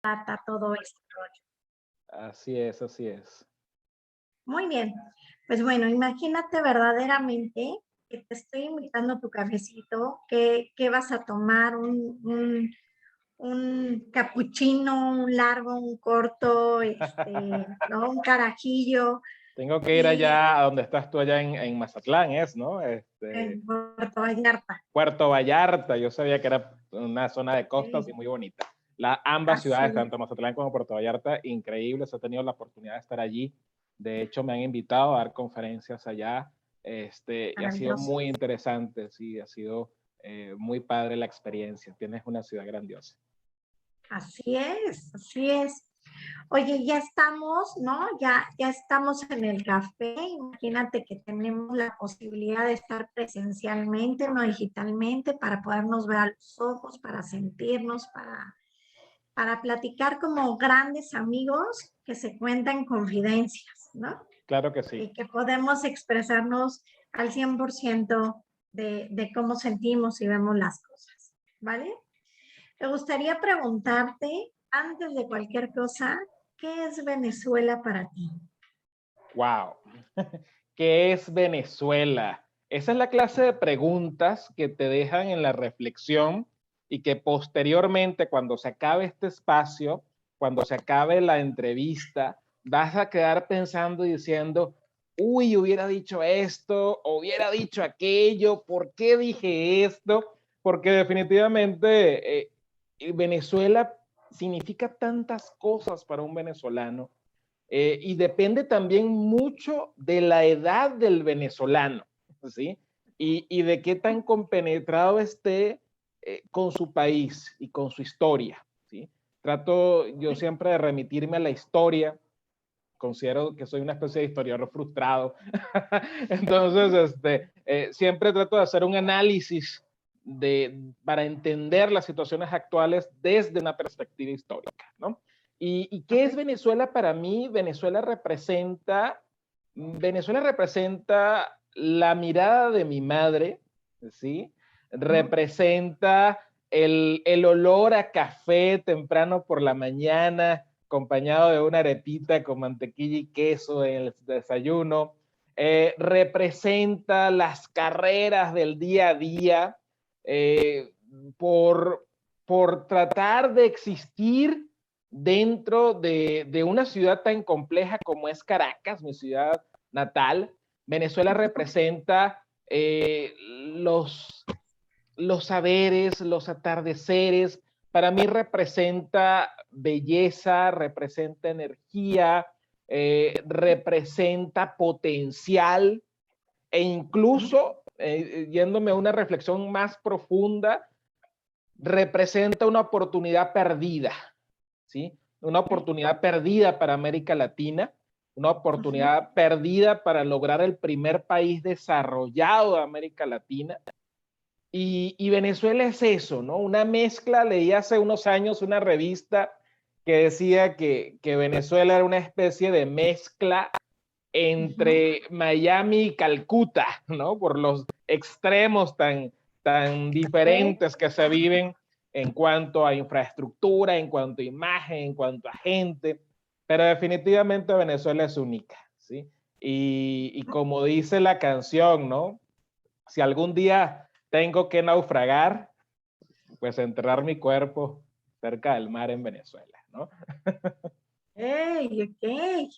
trata todo este rollo. Así es, así es. Muy bien. Pues bueno, imagínate verdaderamente que te estoy invitando a tu cafecito, que vas a tomar un capuchino, un largo, un corto, ¿no? Un carajillo Tengo que ir y allá a donde estás tú allá en Mazatlán, ¿no? en Puerto Vallarta. Puerto Vallarta, yo sabía que era una zona de costas y Sí, muy bonita. Ambas ciudades, así, tanto Mazatlán como Puerto Vallarta, increíbles. He tenido la oportunidad de estar allí. De hecho, me han invitado a dar conferencias allá. Y ha sido maravilloso. muy interesante, sí, ha sido muy padre la experiencia. Tienes una ciudad grandiosa. Así es, así es. Oye, ya estamos, ¿no? Ya estamos en el café. Imagínate que tenemos la posibilidad de estar presencialmente, no digitalmente, para podernos ver a los ojos, para sentirnos, para platicar como grandes amigos que se cuentan confidencias, ¿no? Claro que sí. Y que podemos expresarnos al 100% de cómo sentimos y vemos las cosas, ¿vale? Me gustaría preguntarte, antes de cualquier cosa, ¿qué es Venezuela para ti? Wow. ¿Qué es Venezuela? Esa es la clase de preguntas que te dejan en la reflexión y que posteriormente, cuando se acabe este espacio, cuando se acabe la entrevista, vas a quedar pensando y diciendo, uy, hubiera dicho esto, hubiera dicho aquello, ¿por qué dije esto? Porque definitivamente Venezuela significa tantas cosas para un venezolano y depende también mucho de la edad del venezolano, ¿sí? Y de qué tan compenetrado esté con su país y con su historia, ¿sí? Trato yo siempre de remitirme a la historia. Considero que soy una especie de historiador frustrado. Entonces, siempre trato de hacer un análisis para entender las situaciones actuales desde una perspectiva histórica, ¿no? ¿Y qué es Ok. Venezuela para mí? Venezuela representa la mirada de mi madre, ¿sí? Ujú. Representa el olor a café temprano por la mañana, acompañado de una arepita con mantequilla y queso en el desayuno. Representa las carreras del día a día eh, por, por tratar de existir dentro de una ciudad tan compleja como es Caracas, mi ciudad natal. Venezuela representa los saberes, los atardeceres. Para mí representa belleza, representa energía, representa potencial e incluso, yéndome a una reflexión más profunda, representa una oportunidad perdida, ¿sí? Una oportunidad perdida para América Latina, una Ujú. oportunidad perdida para lograr el primer país desarrollado de América Latina. Y Venezuela es eso, ¿no? Una mezcla, leí hace unos años una revista que decía que Venezuela era una especie de mezcla Ujú. entre Miami y Calcuta, ¿no? Por los extremos tan Ok. diferentes que se viven en cuanto a infraestructura, en cuanto a imagen, en cuanto a gente, pero definitivamente Venezuela es única, ¿sí? Y como dice la canción, ¿no? Si algún día tengo que naufragar, pues enterrar mi cuerpo cerca del mar en Venezuela, ¿no? Ey, ok.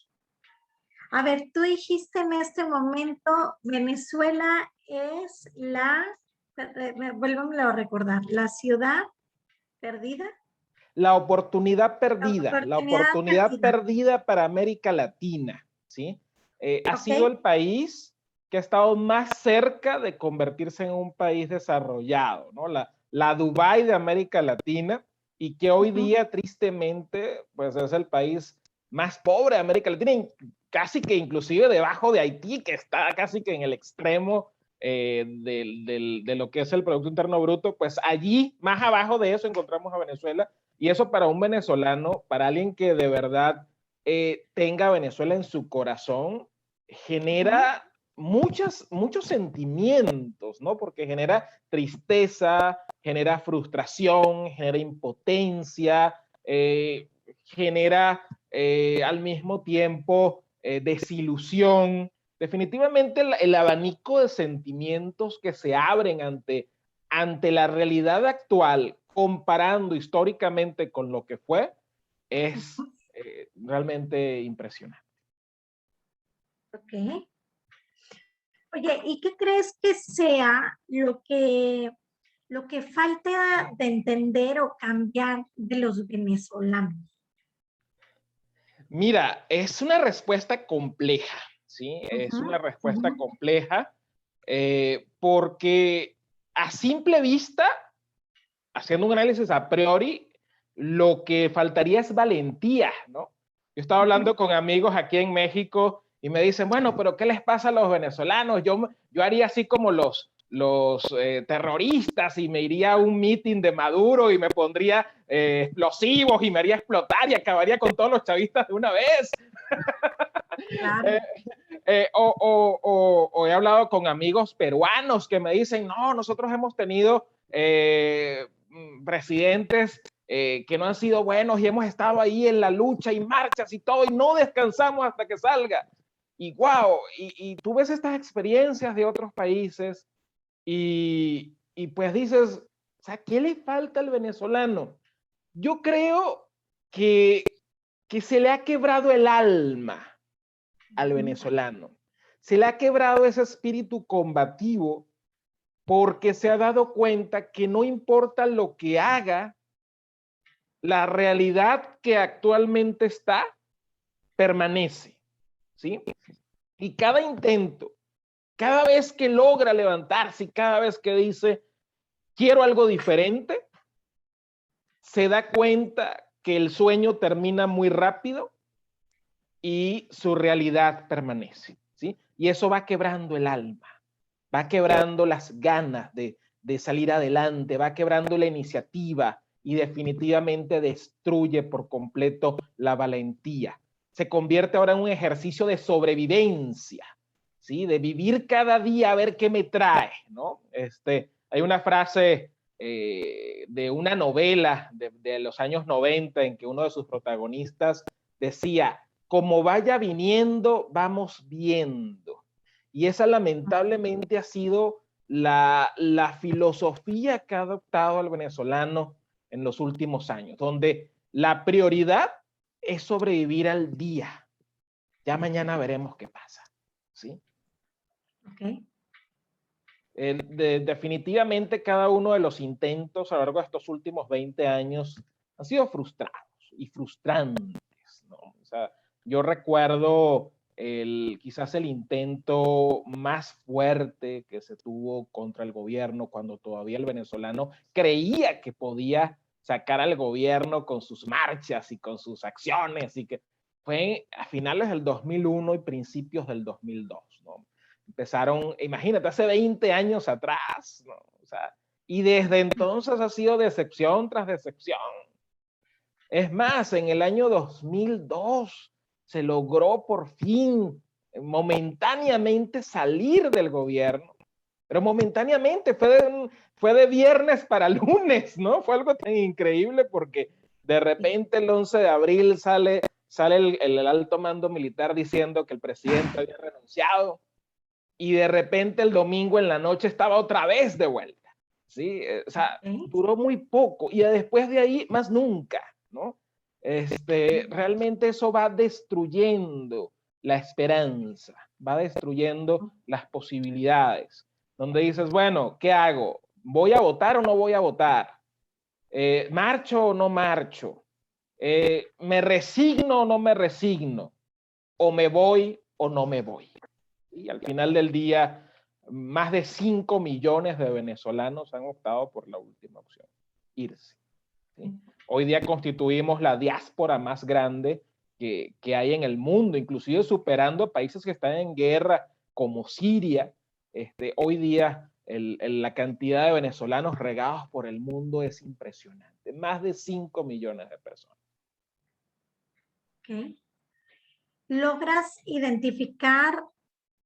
A ver, tú dijiste en este momento, Venezuela es vuélvamelo a recordar, la ciudad perdida, La oportunidad oportunidad perdida. perdida para América Latina, ¿sí? Ha Ok. sido el país que ha estado más cerca de convertirse en un país desarrollado, ¿no? La Dubái de América Latina y que hoy Ujú. día, tristemente, pues es el país más pobre de América Latina, casi que inclusive debajo de Haití, que está casi que en el extremo de lo que es el Producto Interno Bruto, pues allí, más abajo de eso, encontramos a Venezuela. Y eso para un venezolano, para alguien que de verdad tenga Venezuela en su corazón, Ujú. genera muchos sentimientos, ¿no? Porque genera tristeza, genera frustración, genera impotencia, genera al mismo tiempo desilusión. Definitivamente el abanico de sentimientos que se abren ante la realidad actual, comparando históricamente con lo que fue, es realmente impresionante. Ok. Oye, ¿y qué crees que sea lo que falta de entender o cambiar de los venezolanos? Mira, es una respuesta compleja, ¿sí? Es una respuesta compleja porque a simple vista, haciendo un análisis a priori, lo que faltaría es valentía, ¿no? Yo estaba hablando con amigos aquí en México y me dicen, bueno, pero ¿qué les pasa a los venezolanos? Yo haría así como los terroristas y me iría a un meeting de Maduro y me pondría explosivos y me haría explotar y acabaría con todos los chavistas de una vez. Claro. O he hablado con amigos peruanos que me dicen, no, nosotros hemos tenido presidentes que no han sido buenos y hemos estado ahí en la lucha y marchas y todo y no descansamos hasta que salga. Y wow, y tú ves estas experiencias de otros países y pues dices, o sea, ¿qué le falta al venezolano? Yo creo que se le ha quebrado el alma al venezolano. Se le ha quebrado ese espíritu combativo porque se ha dado cuenta que no importa lo que haga, la realidad que actualmente está permanece, ¿sí? Y cada intento, cada vez que logra levantarse y cada vez que dice, quiero algo diferente, se da cuenta que el sueño termina muy rápido y su realidad permanece, ¿sí? Y eso va quebrando el alma, va quebrando las ganas de salir adelante, va quebrando la iniciativa y definitivamente destruye por completo la valentía. Se convierte ahora en un ejercicio de sobrevivencia, ¿sí? De vivir cada día a ver qué me trae, ¿no? Hay una frase de una novela de los años 90 en que uno de sus protagonistas decía, como vaya viniendo, vamos viendo. Y esa lamentablemente ha sido la filosofía que ha adoptado el venezolano en los últimos años, donde la prioridad es sobrevivir al día. Ya mañana veremos qué pasa, ¿sí? Okay. Definitivamente cada uno de los intentos a lo largo de estos últimos 20 años han sido frustrados y frustrantes, ¿no? O sea, yo recuerdo quizás el intento más fuerte que se tuvo contra el gobierno cuando todavía el venezolano creía que podía sacar al gobierno con sus marchas y con sus acciones, y que fue a finales del 2001 y principios del 2002, ¿no? Empezaron, imagínate, hace 20 años atrás, ¿no? O sea, y desde entonces ha sido decepción tras decepción. Es más, en el año 2002 se logró por fin momentáneamente salir del gobierno, pero momentáneamente fue de viernes para lunes, ¿no? Fue algo tan increíble porque de repente el 11 de abril sale el alto mando militar diciendo que el presidente había renunciado y de repente el domingo en la noche estaba otra vez de vuelta, ¿sí? O sea, duró muy poco y después de ahí más nunca, ¿no? Realmente eso va destruyendo la esperanza, va destruyendo las posibilidades, donde dices, bueno, ¿qué hago? ¿Voy a votar o no voy a votar? ¿Marcho o no marcho? ¿Me resigno o no me resigno? ¿O me voy o no me voy? Y al final del día, más de 5 millones de venezolanos han optado por la última opción, irse, ¿sí? Hoy día constituimos la diáspora más grande que hay en el mundo, inclusive superando países que están en guerra como Siria. Hoy día la cantidad de venezolanos regados por el mundo es impresionante, más de 5 millones de personas. Okay. ¿Logras identificar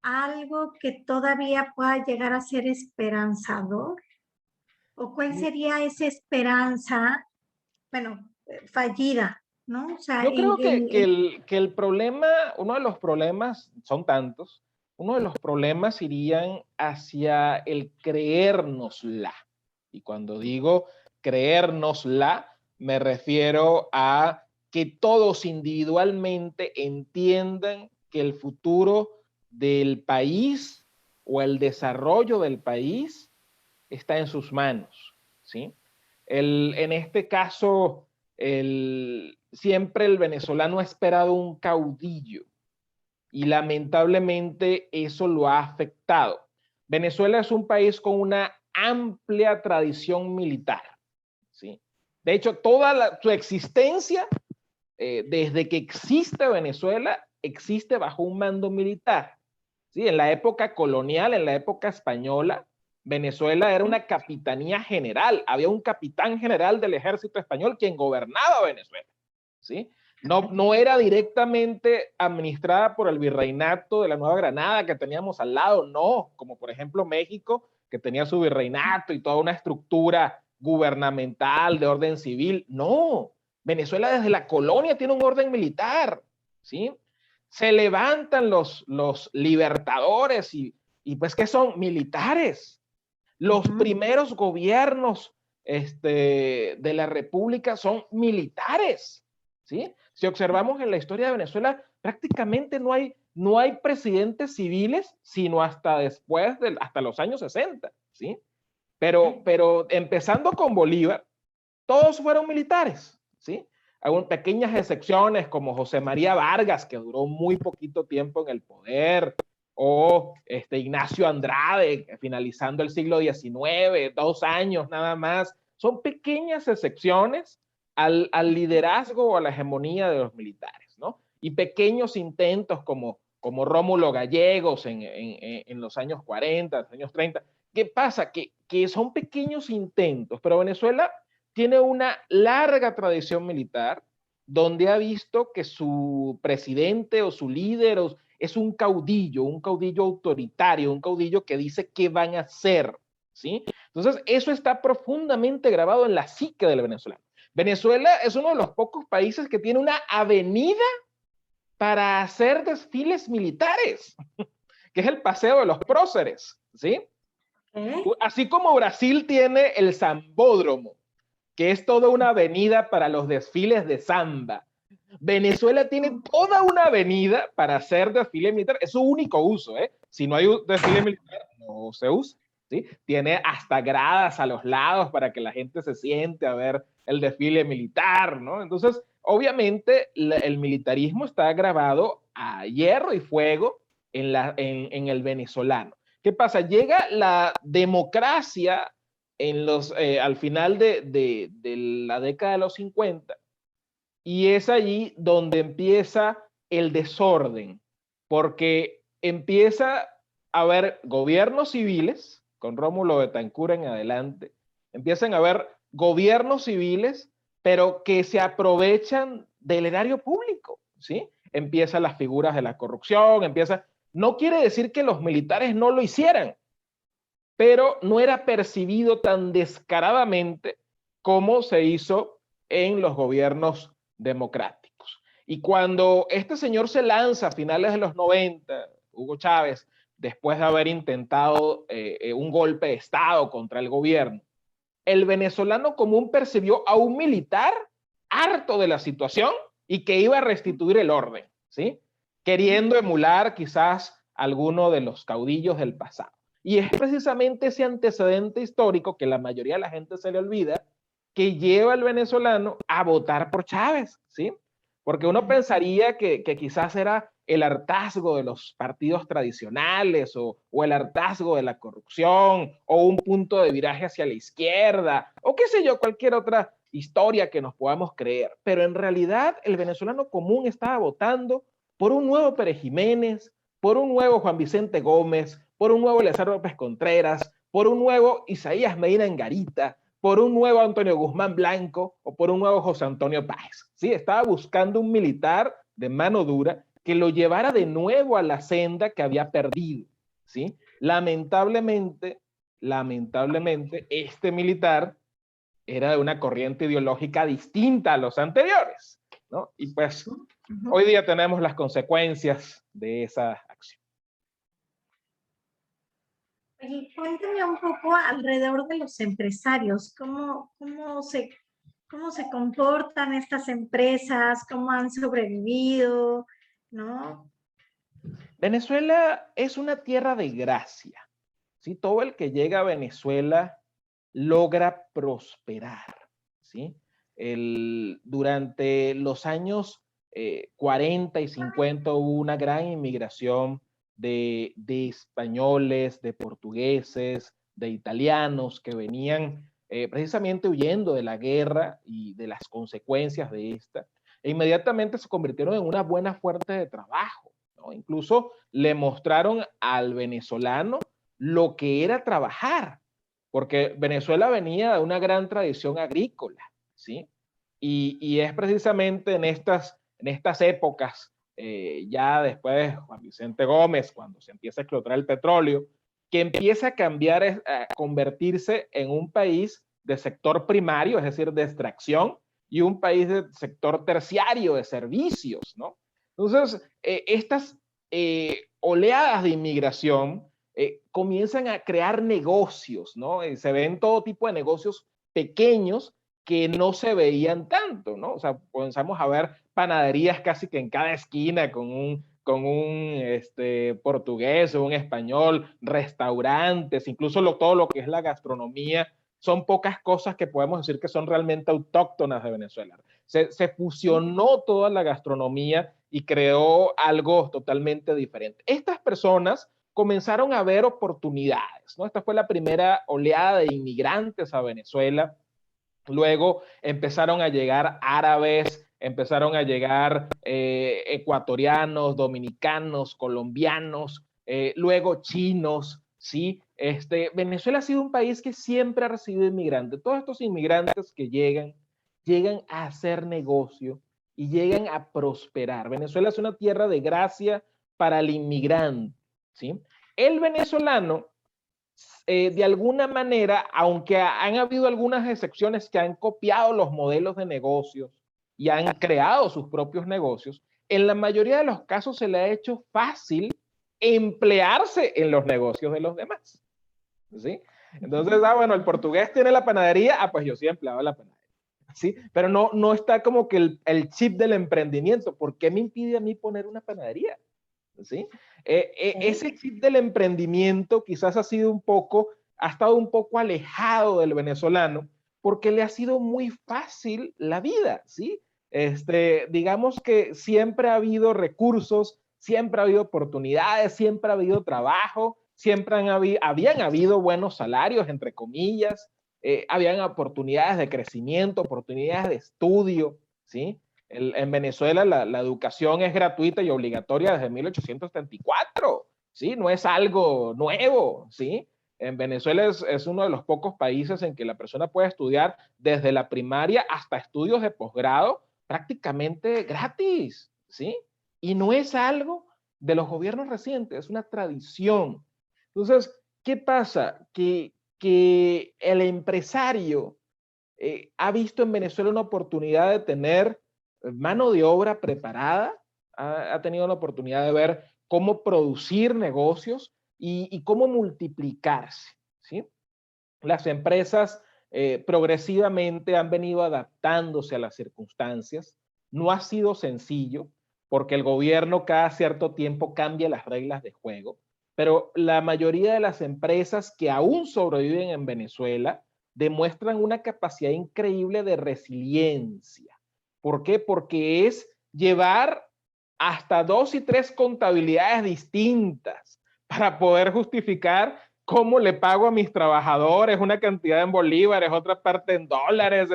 algo que todavía pueda llegar a ser esperanzador? ¿O cuál sería esa esperanza, bueno, fallida? ¿no? O sea, Yo creo que el problema, uno de los problemas, son tantos, uno de los problemas irían hacia el creérnosla. Y cuando digo creérnosla, me refiero a que todos individualmente entiendan que el futuro del país o el desarrollo del país está en sus manos, ¿sí? En este caso, siempre el venezolano ha esperado un caudillo y lamentablemente eso lo ha afectado. Venezuela es un país con una amplia tradición militar, ¿sí? De hecho, toda su existencia, desde que existe Venezuela, existe bajo un mando militar, ¿sí? En la época colonial, en la época española, Venezuela era una capitanía general, había un capitán general del ejército español quien gobernaba Venezuela, ¿sí? No era directamente administrada por el virreinato de la Nueva Granada que teníamos al lado, no, como por ejemplo México, que tenía su virreinato y toda una estructura gubernamental de orden civil, no. Venezuela desde la colonia tiene un orden militar, ¿sí? Se levantan los libertadores y pues que son militares. Los primeros gobiernos de la República son militares, ¿sí? Si observamos en la historia de Venezuela, prácticamente no hay presidentes civiles, sino hasta después, hasta los años 60, ¿sí? Pero empezando con Bolívar, todos fueron militares, ¿sí? Hay pequeñas excepciones como José María Vargas, que duró muy poquito tiempo en el poder, o Ignacio Andrade, finalizando el siglo XIX, 2 años nada más. Son pequeñas excepciones al liderazgo o a la hegemonía de los militares, ¿no? Y pequeños intentos como Rómulo Gallegos en los años 40, los años 30. ¿Qué pasa? Que son pequeños intentos, pero Venezuela tiene una larga tradición militar donde ha visto que su presidente o su líder es un caudillo autoritario, un caudillo que dice qué van a hacer, ¿sí? Entonces, eso está profundamente grabado en la psique del venezolano. Venezuela es uno de los pocos países que tiene una avenida para hacer desfiles militares, que es el Paseo de los Próceres, ¿sí? Así como Brasil tiene el Sambódromo, que es toda una avenida para los desfiles de samba. Venezuela tiene toda una avenida para hacer desfile militar. Es su único uso, ¿eh? Si no hay un desfile militar, no se usa, ¿sí? Tiene hasta gradas a los lados para que la gente se siente a ver el desfile militar, ¿no? Entonces, obviamente, el militarismo está grabado a hierro y fuego en el venezolano. ¿Qué pasa? Llega la democracia al final de la década de los 50 y es allí donde empieza el desorden, porque empieza a haber gobiernos civiles, con Rómulo Betancourt en adelante, empiezan a haber gobiernos civiles, pero que se aprovechan del erario público, ¿sí? Empiezan las figuras de la corrupción, no quiere decir que los militares no lo hicieran, pero no era percibido tan descaradamente como se hizo en los gobiernos democráticos. Y cuando este señor se lanza a finales de los 90, Hugo Chávez, después de haber intentado un golpe de Estado contra el gobierno, el venezolano común percibió a un militar harto de la situación y que iba a restituir el orden, ¿sí? Queriendo emular quizás alguno de los caudillos del pasado. Y es precisamente ese antecedente histórico que la mayoría de la gente se le olvida, que lleva al venezolano a votar por Chávez, ¿sí? Porque uno pensaría que quizás era el hartazgo de los partidos tradicionales o el hartazgo de la corrupción o un punto de viraje hacia la izquierda o qué sé yo, cualquier otra historia que nos podamos creer. Pero en realidad el venezolano común estaba votando por un nuevo Pérez Jiménez, por un nuevo Juan Vicente Gómez, por un nuevo Eleazar López Contreras, por un nuevo Isaías Medina Angarita, por un nuevo Antonio Guzmán Blanco o por un nuevo José Antonio Páez. ¿Sí? Estaba buscando un militar de mano dura que lo llevara de nuevo a la senda que había perdido. ¿Sí? Lamentablemente, este militar era de una corriente ideológica distinta a los anteriores, ¿no? Y pues Ujú. hoy día tenemos las consecuencias de esa acción. Oye, cuéntame un poco alrededor de los empresarios, cómo se comportan estas empresas, cómo han sobrevivido, ¿no? Venezuela es una tierra de gracia, ¿sí? Todo el que llega a Venezuela logra prosperar, ¿sí? Durante los años 40 y 50 hubo una gran inmigración de españoles, de portugueses, de italianos que venían precisamente huyendo de la guerra y de las consecuencias de esta, e inmediatamente se convirtieron en una buena fuente de trabajo, ¿no? Incluso le mostraron al venezolano lo que era trabajar, porque Venezuela venía de una gran tradición agrícola, ¿sí? Y es precisamente en estas épocas, ya después de Juan Vicente Gómez, cuando se empieza a explotar el petróleo, que empieza a cambiar, a convertirse en un país de sector primario, es decir, de extracción, y un país de sector terciario, de servicios, ¿no? Entonces, estas oleadas de inmigración comienzan a crear negocios, ¿no? Se ven todo tipo de negocios pequeños que no se veían tanto, ¿no? O sea, comenzamos a ver panaderías casi que en cada esquina con un portugués o un español, restaurantes, incluso todo lo que es la gastronomía, son pocas cosas que podemos decir que son realmente autóctonas de Venezuela. Se fusionó toda la gastronomía y creó algo totalmente diferente. Estas personas comenzaron a ver oportunidades, ¿no? Esta fue la primera oleada de inmigrantes a Venezuela. Luego empezaron a llegar árabes, empezaron a llegar ecuatorianos, dominicanos, colombianos, luego chinos, ¿sí? Venezuela ha sido un país que siempre ha recibido inmigrantes. Todos estos inmigrantes que llegan a hacer negocio y llegan a prosperar. Venezuela es una tierra de gracia para el inmigrante, ¿sí? El venezolano de alguna manera, aunque han habido algunas excepciones que han copiado los modelos de negocios y han creado sus propios negocios, en la mayoría de los casos se le ha hecho fácil emplearse en los negocios de los demás, ¿sí? Entonces, bueno, el portugués tiene la panadería, pues yo soy empleado de la panadería, ¿sí? Pero no está como que el chip del emprendimiento. ¿Por qué me impide a mí poner una panadería? ¿Sí? Ese chip del emprendimiento quizás ha estado un poco alejado del venezolano porque le ha sido muy fácil la vida, ¿sí? Digamos que siempre ha habido recursos, siempre ha habido oportunidades, siempre ha habido trabajo, habían habido buenos salarios, entre comillas, habían oportunidades de crecimiento, oportunidades de estudio, ¿sí? En Venezuela la educación es gratuita y obligatoria desde 1834, ¿sí? No es algo nuevo, ¿sí? En Venezuela es uno de los pocos países en que la persona puede estudiar desde la primaria hasta estudios de posgrado prácticamente gratis, ¿sí? Y no es algo de los gobiernos recientes, es una tradición. Entonces, ¿qué pasa? Que el empresario ha visto en Venezuela una oportunidad de tener mano de obra preparada, ha tenido la oportunidad de ver cómo producir negocios y cómo multiplicarse, ¿sí? Las empresas progresivamente han venido adaptándose a las circunstancias. No ha sido sencillo porque el gobierno cada cierto tiempo cambia las reglas de juego, pero la mayoría de las empresas que aún sobreviven en Venezuela demuestran una capacidad increíble de resiliencia. ¿Por qué? Porque es llevar hasta 2 y 3 contabilidades distintas para poder justificar cómo le pago a mis trabajadores, una cantidad en bolívares, otra parte en dólares,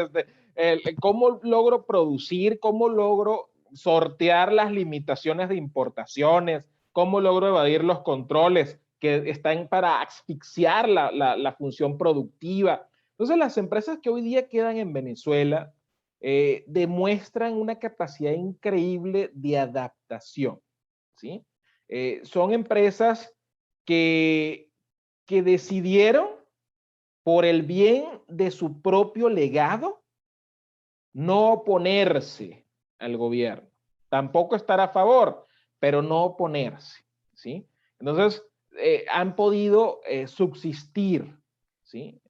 cómo logro producir, cómo logro sortear las limitaciones de importaciones, cómo logro evadir los controles que están para asfixiar la función productiva. Entonces, las empresas que hoy día quedan en Venezuela demuestran una capacidad increíble de adaptación, ¿sí? Son empresas que decidieron por el bien de su propio legado no oponerse al gobierno. Tampoco estar a favor, pero no oponerse, ¿sí? Entonces, han podido subsistir, ¿sí?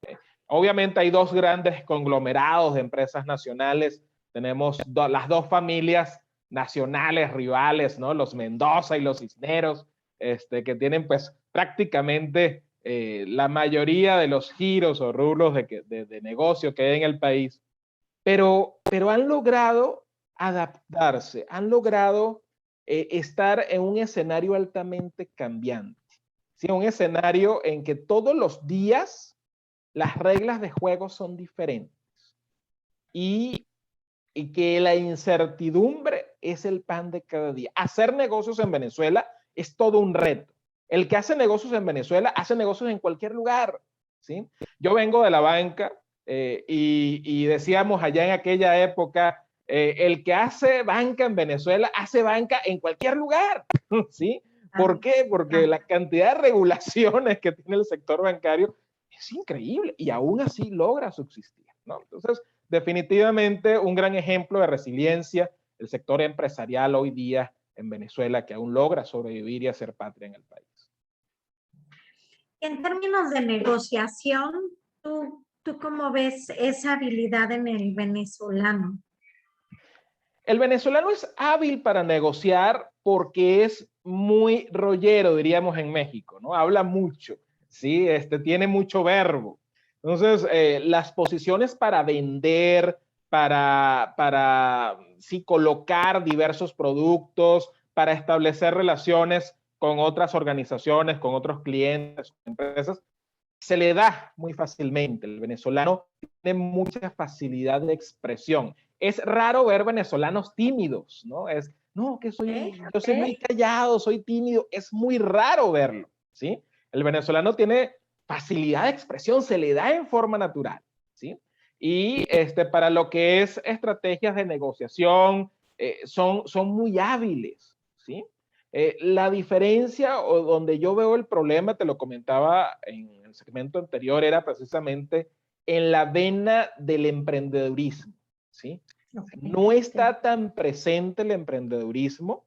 Obviamente hay dos grandes conglomerados de empresas nacionales. Tenemos las dos familias nacionales rivales, ¿no? Los Mendoza y los Cisneros, que tienen pues prácticamente la mayoría de los giros o rubros de negocio que hay en el país, pero han logrado adaptarse, han logrado estar en un escenario altamente cambiante, ¿sí? Un escenario en que todos los días las reglas de juego son diferentes y que la incertidumbre es el pan de cada día. Hacer negocios en Venezuela es todo un reto. El que hace negocios en Venezuela hace negocios en cualquier lugar, ¿sí? Yo vengo de la banca y decíamos allá en aquella época, el que hace banca en Venezuela hace banca en cualquier lugar, ¿sí? ¿Por qué? Porque la cantidad de regulaciones que tiene el sector bancario es increíble y aún así logra subsistir, ¿no? Entonces, definitivamente un gran ejemplo de resiliencia, el sector empresarial hoy día en Venezuela, que aún logra sobrevivir y hacer patria en el país. En términos de negociación, ¿tú cómo ves esa habilidad en el venezolano? El venezolano es hábil para negociar porque es muy rollero, diríamos en México, ¿no? Habla mucho, ¿sí? Tiene mucho verbo. Entonces, las posiciones para vender, para sí, colocar diversos productos, para establecer relaciones con otras organizaciones, con otros clientes, empresas, se le da muy fácilmente. El venezolano tiene mucha facilidad de expresión. Es raro ver venezolanos tímidos, ¿no? No, que yo soy muy callado, soy tímido. Es muy raro verlo, ¿sí? El venezolano tiene facilidad de expresión, se le da en forma natural, ¿sí? Y para lo que es estrategias de negociación, son muy hábiles, ¿sí? La diferencia o donde yo veo el problema, te lo comentaba en el segmento anterior, era precisamente en la vena del emprendedurismo, ¿sí? No está tan presente el emprendedurismo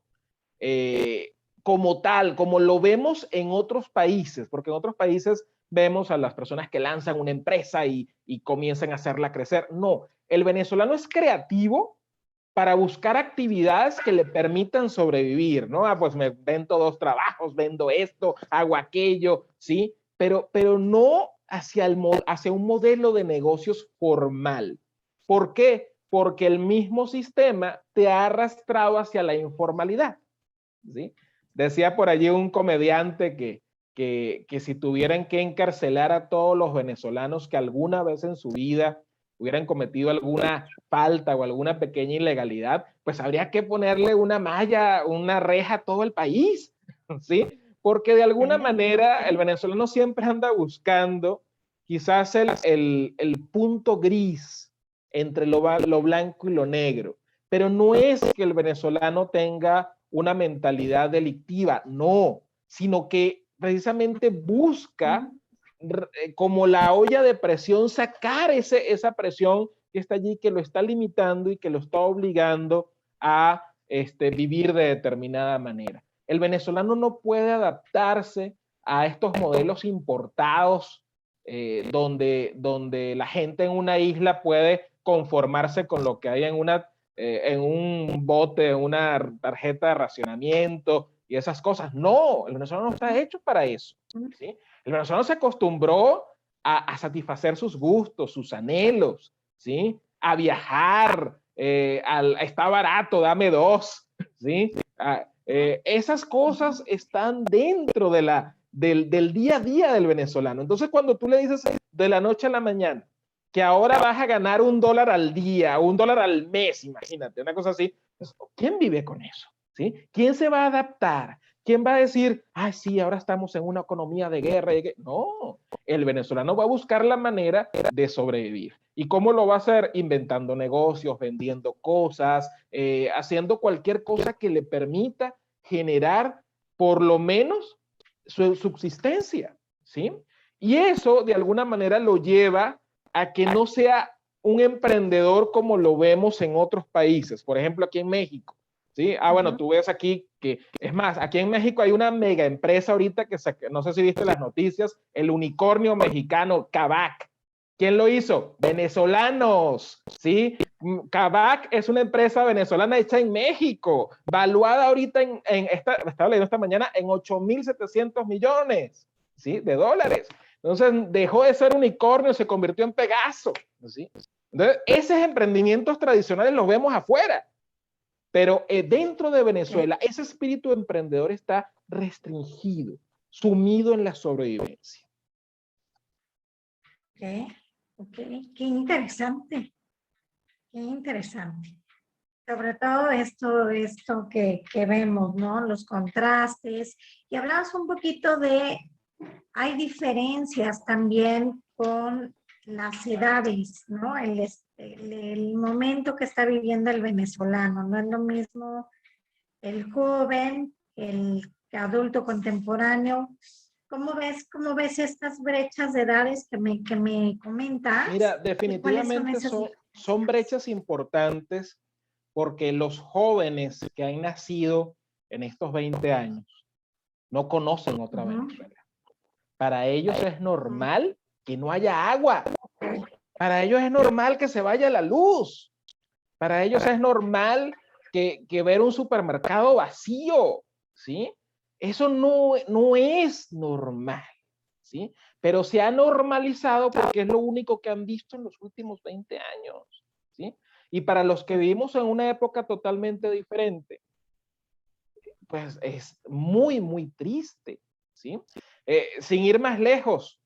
como tal, como lo vemos en otros países, porque en otros países vemos a las personas que lanzan una empresa y comienzan a hacerla crecer. No, el venezolano es creativo para buscar actividades que le permitan sobrevivir, ¿no? Pues me vendo 2 trabajos, vendo esto, hago aquello, ¿sí? Pero no hacia un modelo de negocios formal. ¿Por qué? Porque el mismo sistema te ha arrastrado hacia la informalidad, ¿sí? Decía por allí un comediante que si tuvieran que encarcelar a todos los venezolanos que alguna vez en su vida hubieran cometido alguna falta o alguna pequeña ilegalidad, pues habría que ponerle una malla, una reja a todo el país, ¿sí? Porque de alguna manera el venezolano siempre anda buscando quizás el punto gris entre lo blanco y lo negro, pero no es que el venezolano tenga una mentalidad delictiva, no, sino que precisamente busca como la olla de presión, sacar esa presión que está allí, que lo está limitando y que lo está obligando a vivir de determinada manera. El venezolano no puede adaptarse a estos modelos importados donde la gente en una isla puede conformarse con lo que hay en un bote, en una tarjeta de racionamiento y esas cosas. No, el venezolano no está hecho para eso, ¿sí? El venezolano se acostumbró a satisfacer sus gustos, sus anhelos, ¿sí? A viajar, está barato, dame 2, ¿sí? Esas cosas están dentro del día a día del venezolano. Entonces, cuando tú le dices de la noche a la mañana que ahora vas a ganar $1 al día, $1 al mes, imagínate, una cosa así, pues, ¿quién vive con eso? ¿Sí? ¿Quién se va a adaptar? ¿Quién va a decir, sí, ahora estamos en una economía de guerra? No, el venezolano va a buscar la manera de sobrevivir. ¿Y cómo lo va a hacer? Inventando negocios, vendiendo cosas, haciendo cualquier cosa que le permita generar por lo menos su subsistencia, ¿sí? Y eso de alguna manera lo lleva a que no sea un emprendedor como lo vemos en otros países, por ejemplo, aquí en México. ¿Sí? Bueno, tú ves aquí que, es más, aquí en México hay una mega empresa ahorita que no sé si viste las noticias, el unicornio mexicano Kavak. ¿Quién lo hizo? Venezolanos, ¿sí? Kavak es una empresa venezolana hecha en México, valuada ahorita estaba leyendo esta mañana, en 8.700 millones, ¿sí? De dólares. Entonces dejó de ser unicornio, se convirtió en Pegaso, ¿sí? Entonces, esos emprendimientos tradicionales los vemos afuera. Pero dentro de Venezuela, ese espíritu emprendedor está restringido, sumido en la sobrevivencia. Ok, qué interesante, qué interesante. Sobre todo esto que vemos, ¿no? Los contrastes. Y hablabas un poquito hay diferencias también con las edades, ¿no? El momento que está viviendo el venezolano. No es lo mismo el joven, el adulto contemporáneo. Cómo ves estas brechas de edades que me comentas? Mira, ¿Y cuáles son definitivamente esas son diferencias? brechas importantes porque los jóvenes que han nacido en estos 20 años no conocen otra Venezuela. Para ellos es normal que no haya agua. Para ellos es normal que se vaya la luz. Para ellos es normal que ver un supermercado vacío, ¿sí? Eso no es normal, ¿sí? Pero se ha normalizado porque es lo único que han visto en los últimos 20 años, ¿sí? Y para los que vivimos en una época totalmente diferente, pues es muy, muy triste, ¿sí? Sin ir más lejos,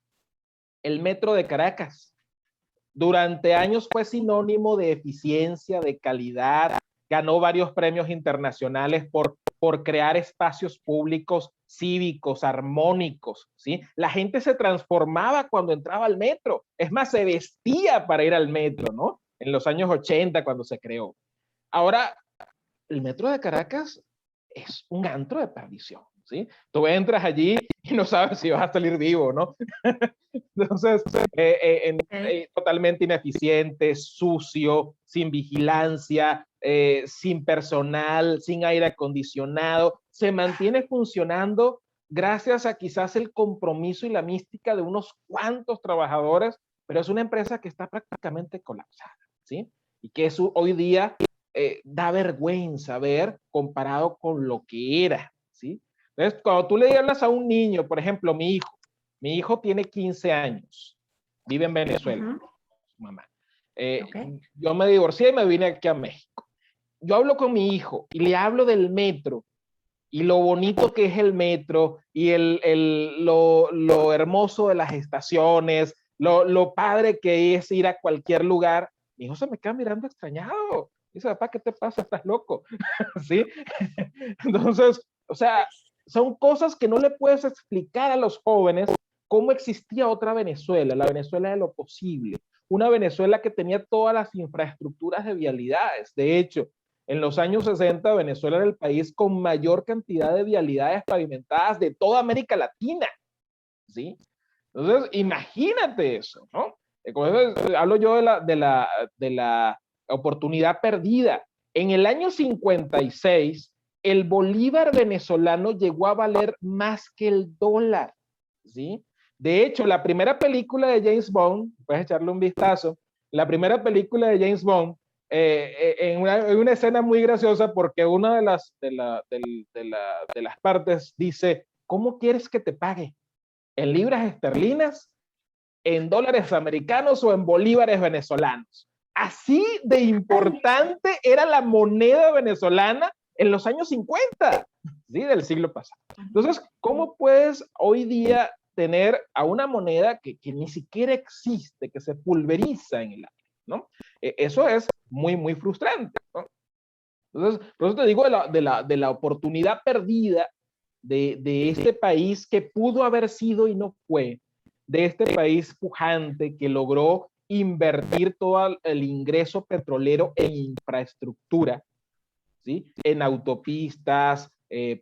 el metro de Caracas durante años fue sinónimo de eficiencia, de calidad, ganó varios premios internacionales por crear espacios públicos cívicos, armónicos, ¿sí? La gente se transformaba cuando entraba al metro, es más, se vestía para ir al metro, ¿no? En los años 80 cuando se creó. Ahora, el metro de Caracas es un antro de perdición, ¿sí? Tú entras allí y no sabes si vas a salir vivo, ¿no? Entonces, totalmente ineficiente, sucio, sin vigilancia, sin personal, sin aire acondicionado, se mantiene funcionando gracias a quizás el compromiso y la mística de unos cuantos trabajadores, pero es una empresa que está prácticamente colapsada, ¿sí? Y que hoy día da vergüenza ver comparado con lo que era, ¿sí? Entonces, cuando tú le hablas a un niño, por ejemplo, mi hijo tiene 15 años, vive en Venezuela, su mamá. Yo me divorcié y me vine aquí a México. Yo hablo con mi hijo y le hablo del metro y lo bonito que es el metro y lo hermoso de las estaciones, lo padre que es ir a cualquier lugar. Mi hijo se me queda mirando extrañado. Dice, papá, ¿qué te pasa? ¿Estás loco? ¿Sí? Entonces, o sea, son cosas que no le puedes explicar a los jóvenes cómo existía otra Venezuela, la Venezuela de lo posible. Una Venezuela que tenía todas las infraestructuras de vialidades. De hecho, en los años 60, Venezuela era el país con mayor cantidad de vialidades pavimentadas de toda América Latina, ¿sí? Entonces, imagínate eso, ¿no? Entonces, hablo yo de la oportunidad perdida. En el año 56, el bolívar venezolano llegó a valer más que el dólar, ¿sí? De hecho, la primera película de James Bond, puedes echarle un vistazo, la primera película de James Bond, en una escena muy graciosa porque una de las partes dice, ¿cómo quieres que te pague? ¿En libras esterlinas, en dólares americanos o en bolívares venezolanos? Así de importante era la moneda venezolana en los años 50, ¿sí? Del siglo pasado. Entonces, ¿cómo puedes hoy día tener a una moneda que ni siquiera existe, que se pulveriza en el aire, ¿no? Eso es muy, muy frustrante, ¿no? Entonces, por eso te digo de la oportunidad perdida de este país que pudo haber sido y no fue, de este país pujante que logró invertir todo el ingreso petrolero en infraestructura, ¿sí? En autopistas,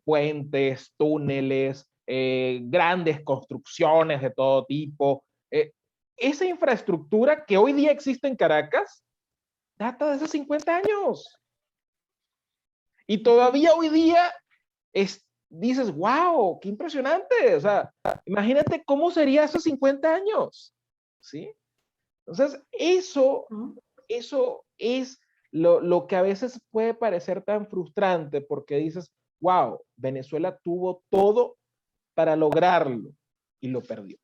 puentes, túneles, grandes construcciones de todo tipo. esa infraestructura que hoy día existe en Caracas data de hace 50 años. Y todavía hoy día dices, wow, qué impresionante. O sea, imagínate cómo sería hace 50 años. ¿Sí? Entonces, eso es lo que a veces puede parecer tan frustrante porque dices, wow, Venezuela tuvo todo para lograrlo y lo perdió.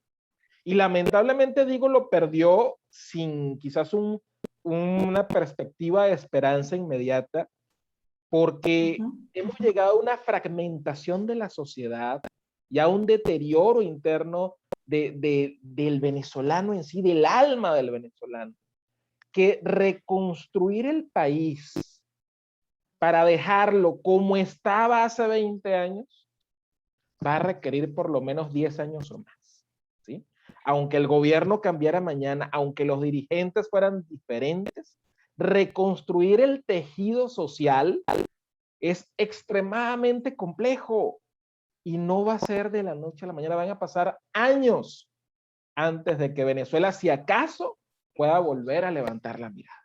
Y lamentablemente digo lo perdió sin quizás una perspectiva de esperanza inmediata, porque hemos llegado a una fragmentación de la sociedad y a un deterioro interno del venezolano en sí, del alma del venezolano, que reconstruir el país para dejarlo como estaba hace 20 años va a requerir por lo menos 10 años o más, ¿sí? Aunque el gobierno cambiara mañana, aunque los dirigentes fueran diferentes, reconstruir el tejido social es extremadamente complejo y no va a ser de la noche a la mañana, van a pasar años antes de que Venezuela, si acaso, pueda volver a levantar la mirada.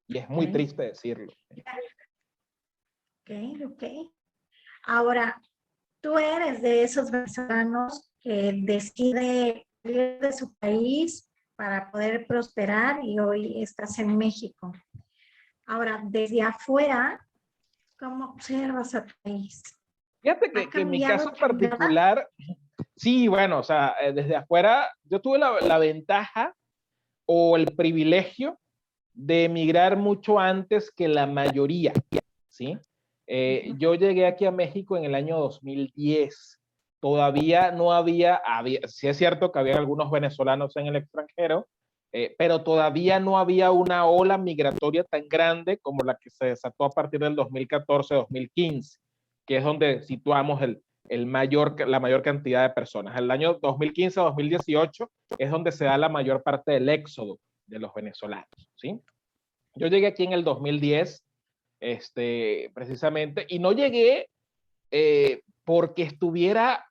Y es muy triste decirlo. Ok. Ahora, tú eres de esos venezolanos que decide salir de su país para poder prosperar y hoy estás en México. Ahora, desde afuera, ¿cómo observas a tu país? Fíjate que en mi caso particular, sí, bueno, o sea, desde afuera, yo tuve la ventaja o el privilegio de emigrar mucho antes que la mayoría, ¿sí? Yo llegué aquí a México en el año 2010. Todavía no había, sí es cierto que había algunos venezolanos en el extranjero, pero todavía no había una ola migratoria tan grande como la que se desató a partir del 2014-2015, que es donde situamos la mayor cantidad de personas. El año 2015-2018 es donde se da la mayor parte del éxodo de los venezolanos, ¿sí? Yo llegué aquí en el 2010, precisamente, y no llegué porque estuviera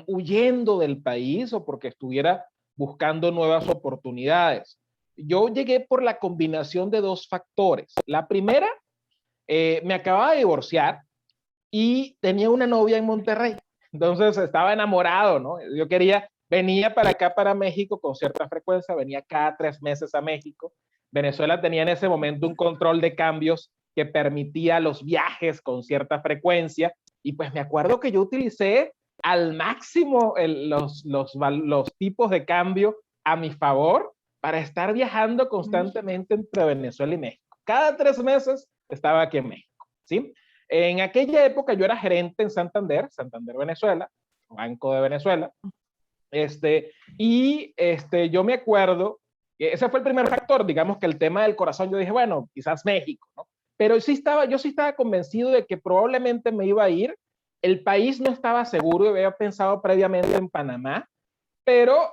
huyendo del país o porque estuviera buscando nuevas oportunidades. Yo llegué por la combinación de dos factores. La primera, me acababa de divorciar y tenía una novia en Monterrey. Entonces estaba enamorado, ¿no? Yo venía para acá, para México, con cierta frecuencia, venía cada 3 meses a México. Venezuela tenía en ese momento un control de cambios que permitía los viajes con cierta frecuencia. Y pues me acuerdo que yo utilicé al máximo los tipos de cambio a mi favor para estar viajando constantemente entre Venezuela y México. Cada 3 meses estaba aquí en México, ¿sí? En aquella época yo era gerente en Santander, Venezuela, Banco de Venezuela, yo me acuerdo, ese fue el primer factor, digamos que el tema del corazón, yo dije, bueno, quizás México, ¿no? Pero yo sí estaba convencido de que probablemente me iba a ir, el país no estaba seguro, había pensado previamente en Panamá, pero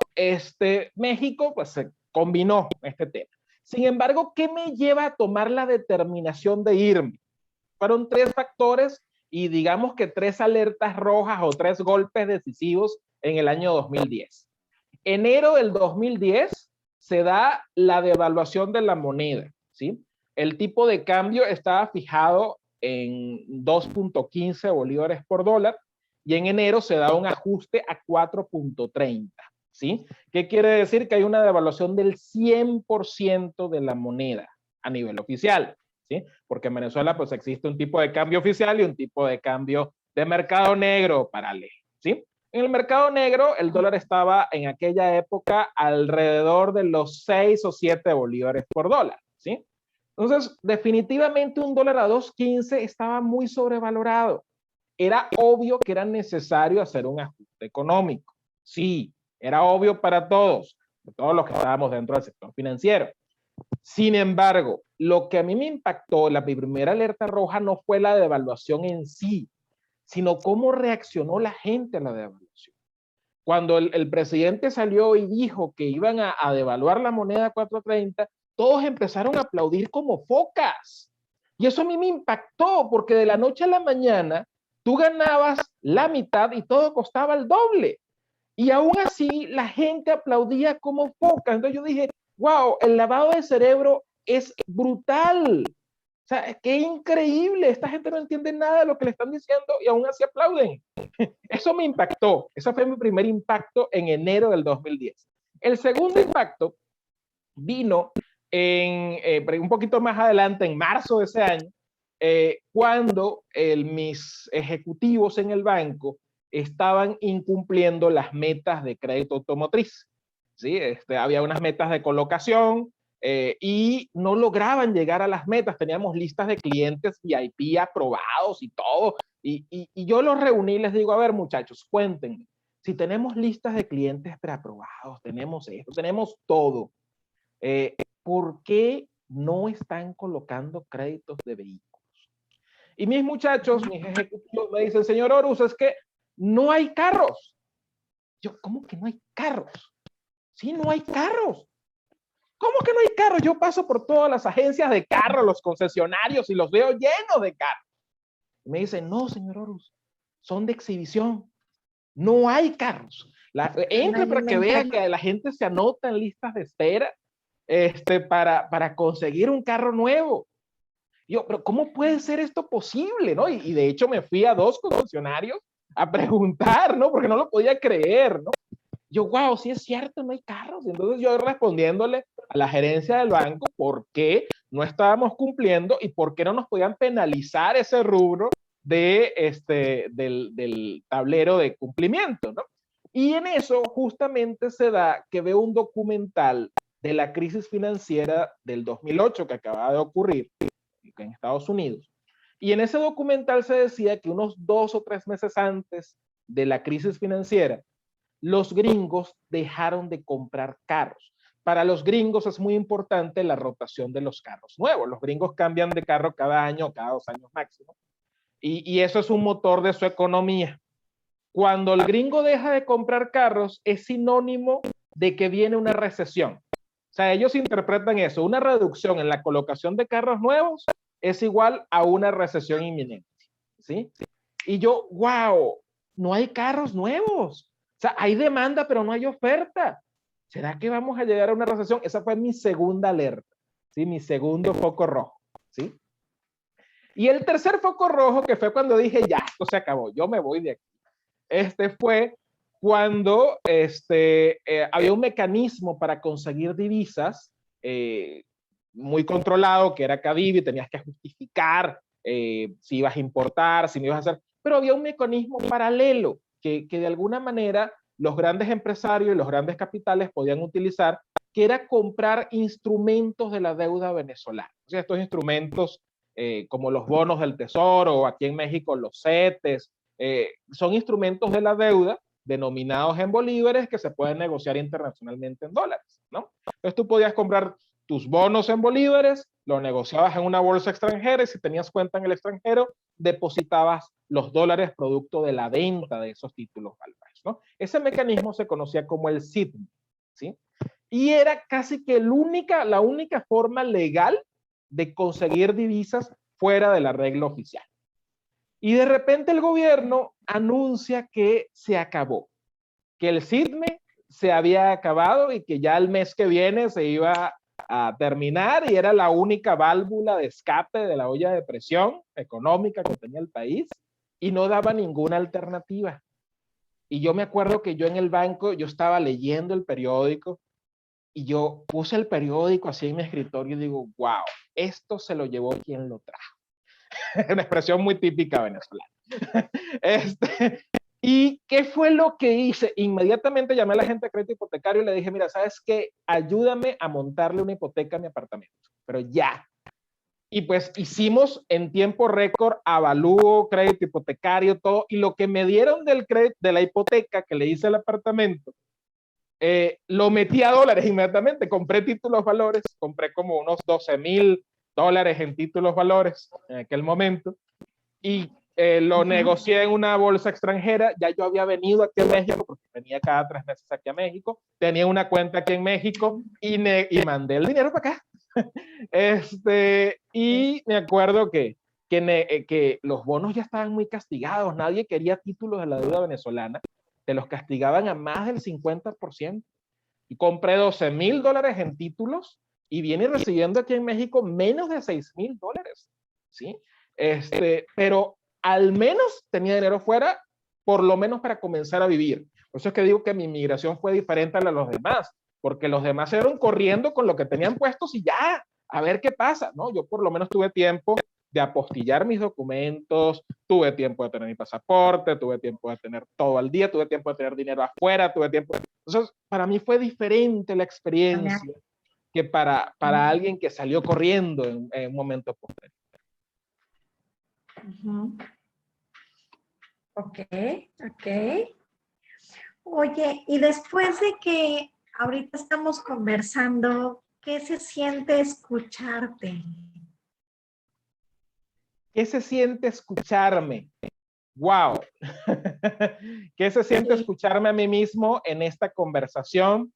México pues se combinó este tema. Sin embargo, ¿qué me lleva a tomar la determinación de irme? Fueron 3 factores y digamos que 3 alertas rojas o 3 golpes decisivos en el año 2010. Enero del 2010 se da la devaluación de la moneda, ¿sí? El tipo de cambio estaba fijado en 2.15 bolívares por dólar y en enero se da un ajuste a 4.30, ¿sí? ¿Qué quiere decir? Que hay una devaluación del 100% de la moneda a nivel oficial, ¿sí? Porque en Venezuela pues existe un tipo de cambio oficial y un tipo de cambio de mercado negro paralelo, ¿sí? En el mercado negro el dólar estaba en aquella época alrededor de los 6 o 7 bolívares por dólar, ¿sí? Entonces, definitivamente un dólar a 2.15 estaba muy sobrevalorado. Era obvio que era necesario hacer un ajuste económico. Sí, era obvio para todos los que estábamos dentro del sector financiero. Sin embargo, lo que a mí me impactó, la primera alerta roja, no fue la devaluación en sí, sino cómo reaccionó la gente a la devaluación. Cuando el presidente salió y dijo que iban a devaluar la moneda a 4.30, todos empezaron a aplaudir como focas. Y eso a mí me impactó, porque de la noche a la mañana tú ganabas la mitad y todo costaba el doble. Y aún así, la gente aplaudía como foca. Entonces yo dije, wow, el lavado de cerebro es brutal. O sea, qué increíble. Esta gente no entiende nada de lo que le están diciendo y aún así aplauden. Eso me impactó. Ese fue mi primer impacto en enero del 2010. El segundo impacto vino un poquito más adelante, en marzo de ese año, cuando mis ejecutivos en el banco estaban incumpliendo las metas de crédito automotriz. ¿Sí? Había unas metas de colocación y no lograban llegar a las metas. Teníamos listas de clientes VIP aprobados y todo. Y yo los reuní y les digo, a ver muchachos, cuéntenme. Si tenemos listas de clientes preaprobados, tenemos esto, tenemos todo. ¿Por qué no están colocando créditos de vehículos? Y mis muchachos, mis ejecutivos me dicen, señor Horus, es que no hay carros. Yo, ¿cómo que no hay carros? Sí, no hay carros. ¿Cómo que no hay carros? Yo paso por todas las agencias de carros, los concesionarios y los veo llenos de carros. Y me dicen, no, señor Horus, son de exhibición. No hay carros. Entre para que vea que la gente se anota en listas de espera para conseguir un carro nuevo. Yo, pero ¿cómo puede ser esto posible? ¿No? Y de hecho me fui a 2 concesionarios a preguntar, ¿no? Porque no lo podía creer, ¿no? Yo, wow, sí es cierto, no hay carros. Entonces yo respondiéndole a la gerencia del banco por qué no estábamos cumpliendo y por qué no nos podían penalizar ese rubro del tablero de cumplimiento, ¿no? Y en eso justamente se da que veo un documental de la crisis financiera del 2008 que acababa de ocurrir en Estados Unidos. Y en ese documental se decía que unos 2 o 3 meses antes de la crisis financiera, los gringos dejaron de comprar carros. Para los gringos es muy importante la rotación de los carros nuevos. Los gringos cambian de carro cada año, cada 2 años máximo. Y eso es un motor de su economía. Cuando el gringo deja de comprar carros, es sinónimo de que viene una recesión. O sea, ellos interpretan eso. Una reducción en la colocación de carros nuevos es igual a una recesión inminente. ¿Sí? Y yo, wow, no hay carros nuevos. O sea, hay demanda, pero no hay oferta. ¿Será que vamos a llegar a una recesión? Esa fue mi segunda alerta, ¿sí? Mi segundo foco rojo, ¿sí? Y el tercer foco rojo, que fue cuando dije, ya, esto se acabó, yo me voy de aquí. Fue cuando había un mecanismo para conseguir divisas muy controlado, que era Cadivi, tenías que justificar si ibas a importar, si no ibas a hacer, pero había un mecanismo paralelo que de alguna manera los grandes empresarios y los grandes capitales podían utilizar, que era comprar instrumentos de la deuda venezolana. O sea, estos instrumentos como los bonos del tesoro o aquí en México los CETES, son instrumentos de la deuda denominados en bolívares que se pueden negociar internacionalmente en dólares, ¿no? Entonces tú podías comprar tus bonos en bolívares, lo negociabas en una bolsa extranjera y si tenías cuenta en el extranjero, depositabas los dólares producto de la venta de esos títulos valores, ¿no? Ese mecanismo se conocía como el SIDM, ¿sí? Y era casi que la única forma legal de conseguir divisas fuera de la regla oficial. Y de repente el gobierno anuncia que se acabó, que el SIDME se había acabado y que ya el mes que viene se iba a terminar y era la única válvula de escape de la olla de presión económica que tenía el país y no daba ninguna alternativa. Y yo me acuerdo que yo en el banco, yo estaba leyendo el periódico y yo puse el periódico así en mi escritorio y digo, wow, esto se lo llevó quien lo trajo. Una expresión muy típica venezolana. ¿Y qué fue lo que hice? Inmediatamente llamé a la gente de crédito hipotecario y le dije, mira, ¿sabes qué? Ayúdame a montarle una hipoteca a mi apartamento, pero ya. Y pues hicimos en tiempo récord avalúo, crédito hipotecario, todo, y lo que me dieron del crédito, de la hipoteca que le hice al apartamento, lo metí a dólares inmediatamente, compré títulos valores, compré como unos $12,000 en títulos valores en aquel momento, y lo negocié en una bolsa extranjera. Ya yo había venido aquí a México, porque venía cada 3 meses aquí a México, tenía una cuenta aquí en México y mandé el dinero para acá. Y me acuerdo que los bonos ya estaban muy castigados, nadie quería títulos de la deuda venezolana. te los castigaban a más del 50%. Y compré $12,000 en títulos y viene recibiendo aquí en México menos de $6,000, ¿sí? Pero al menos tenía dinero fuera, por lo menos para comenzar a vivir. Por eso es que digo que mi inmigración fue diferente a la de los demás, porque los demás se fueron corriendo con lo que tenían puestos y ya, a ver qué pasa, ¿no? Yo por lo menos tuve tiempo de apostillar mis documentos, tuve tiempo de tener mi pasaporte, tuve tiempo de tener todo al día, tuve tiempo de tener dinero afuera, tuve tiempo. Entonces, para mí fue diferente la experiencia que para alguien que salió corriendo en un momento posterior. Ok, ok. Oye, y después de que ahorita estamos conversando, ¿qué se siente escucharte? ¿Qué se siente escucharme? ¡Wow! ¿Qué se siente escucharme a mí mismo en esta conversación?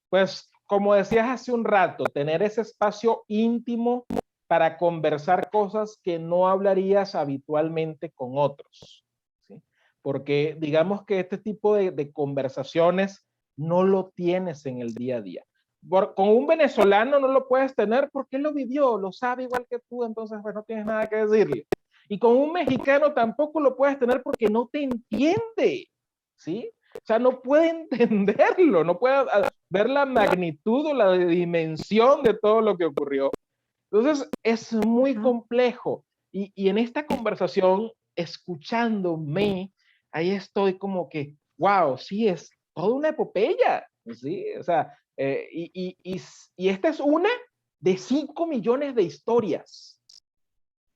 Pues, como decías hace un rato, tener ese espacio íntimo para conversar cosas que no hablarías habitualmente con otros, ¿sí? Porque digamos que este tipo de conversaciones no lo tienes en el día a día. Con un venezolano no lo puedes tener porque él lo vivió, lo sabe igual que tú, entonces pues no tienes nada que decirle. Y con un mexicano tampoco lo puedes tener porque no te entiende, ¿sí? O sea, no puede entenderlo, no puede ver la magnitud o la dimensión de todo lo que ocurrió. Entonces, es muy complejo. Y en esta conversación, escuchándome, ahí estoy como que, wow, sí, es toda una epopeya, ¿sí? O sea, y esta es una de 5 millones de historias.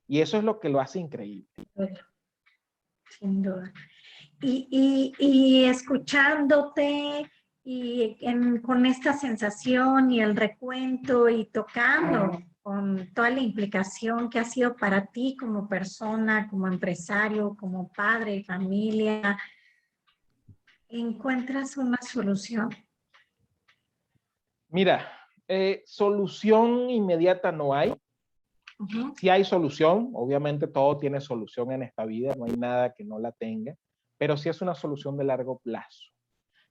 Y eso es lo que lo hace increíble. Sin duda. Y escuchándote con esta sensación y el recuento y tocando con toda la implicación que ha sido para ti como persona, como empresario, como padre, familia, ¿encuentras una solución? Mira, solución inmediata no hay. Sí hay solución, obviamente todo tiene solución en esta vida, no hay nada que no la tenga, pero sí es una solución de largo plazo.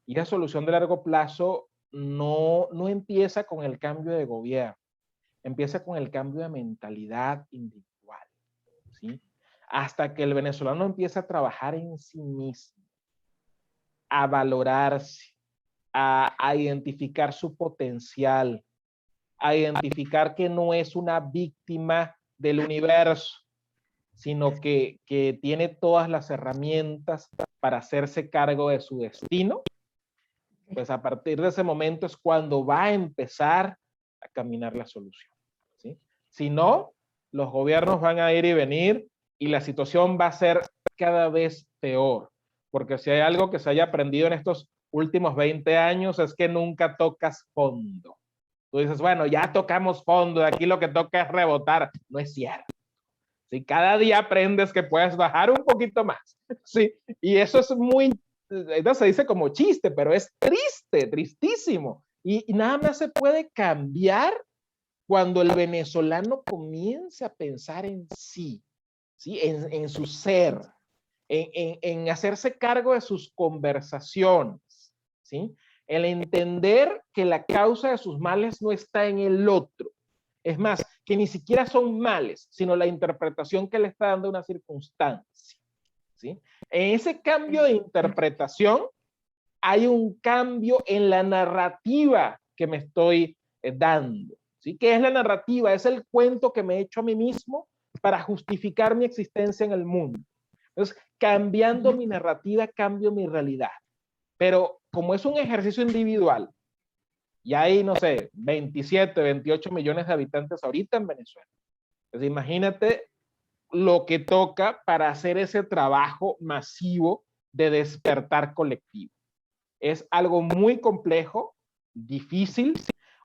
Y la solución de largo plazo no empieza con el cambio de gobierno, empieza con el cambio de mentalidad individual, ¿sí? Hasta que el venezolano empieza a trabajar en sí mismo, a valorarse, a identificar su potencial, a identificar que no es una víctima del universo, sino que tiene todas las herramientas para hacerse cargo de su destino, pues a partir de ese momento es cuando va a empezar a caminar la solución, ¿sí? Si no, los gobiernos van a ir y venir y la situación va a ser cada vez peor, porque si hay algo que se haya aprendido en estos últimos 20 años es que nunca tocas fondo. Tú dices, bueno, ya tocamos fondo, de aquí lo que toca es rebotar. No es cierto. ¿Sí? Cada día aprendes que puedes bajar un poquito más. ¿Sí? Y eso es muy, entonces se dice como chiste, pero es triste, tristísimo. Y nada más se puede cambiar cuando el venezolano comienza a pensar en sí, ¿sí? En su ser, en hacerse cargo de sus conversaciones, ¿sí? El entender que la causa de sus males no está en el otro. Es más, que ni siquiera son males, sino la interpretación que le está dando una circunstancia, ¿sí? En ese cambio de interpretación hay un cambio en la narrativa que me estoy dando, ¿sí? ¿Qué es la narrativa? Es el cuento que me he hecho a mí mismo para justificar mi existencia en el mundo. Entonces, cambiando mi narrativa, cambio mi realidad. Pero como es un ejercicio individual, y hay, no sé, 27, 28 millones de habitantes ahorita en Venezuela. Entonces, imagínate lo que toca para hacer ese trabajo masivo de despertar colectivo. Es algo muy complejo, difícil.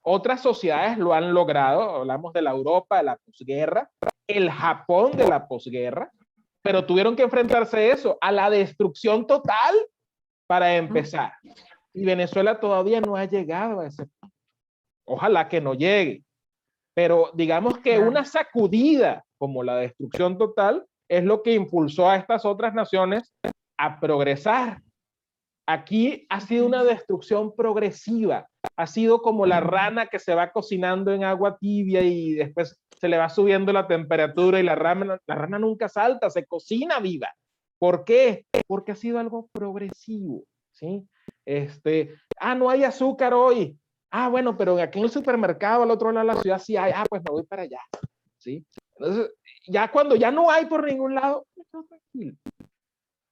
Otras sociedades lo han logrado, hablamos de la Europa de la posguerra, el Japón de la posguerra, pero tuvieron que enfrentarse a eso, a la destrucción total para empezar. Y Venezuela todavía no ha llegado a ese punto. Ojalá que no llegue. Pero digamos que una sacudida como la destrucción total es lo que impulsó a estas otras naciones a progresar, Aquí ha sido una destrucción progresiva. Ha sido como la rana que se va cocinando en agua tibia y después se le va subiendo la temperatura y la rana nunca salta, se cocina viva. ¿Por qué? Porque ha sido algo progresivo, ¿sí? No hay azúcar hoy. Bueno, pero aquí en el supermercado al otro lado de la ciudad sí hay. Pues me voy para allá, ¿sí? Entonces, ya cuando ya no hay por ningún lado, me quedo tranquilo,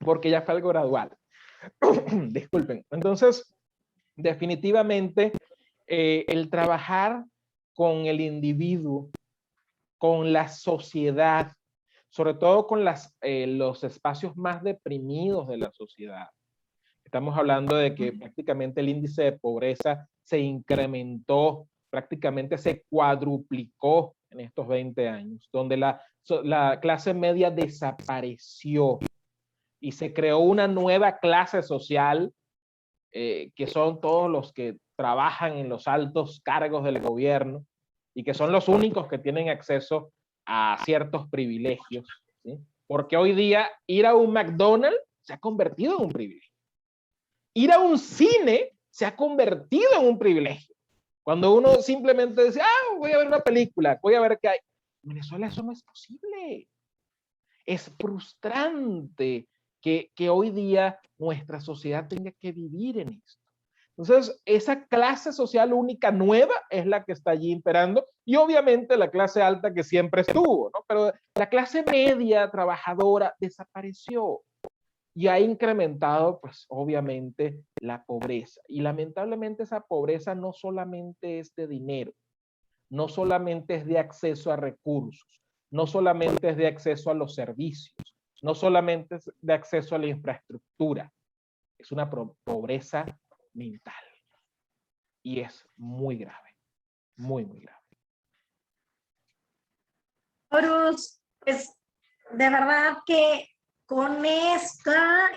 porque ya fue algo gradual. Disculpen. Entonces, definitivamente, el trabajar con el individuo, con la sociedad, sobre todo con los espacios más deprimidos de la sociedad. Estamos hablando de que prácticamente el índice de pobreza se incrementó, prácticamente se cuadruplicó en estos 20 años, donde la clase media desapareció y se creó una nueva clase social, que son todos los que trabajan en los altos cargos del gobierno y que son los únicos que tienen acceso a ciertos privilegios, ¿sí? Porque hoy día ir a un McDonald's se ha convertido en un privilegio. Ir a un cine se ha convertido en un privilegio. Cuando uno simplemente dice, voy a ver una película, voy a ver qué hay. En Venezuela eso no es posible. Es frustrante que hoy día nuestra sociedad tenga que vivir en esto. Entonces, esa clase social única nueva es la que está allí imperando, y obviamente la clase alta que siempre estuvo, ¿no? Pero la clase media trabajadora desapareció y ha incrementado, pues, obviamente, la pobreza. Y lamentablemente esa pobreza no solamente es de dinero, no solamente es de acceso a recursos, no solamente es de acceso a los servicios, no solamente es de acceso a la infraestructura, es una pobreza mental. Y es muy grave, muy, muy grave. Horus, pues de verdad que con esta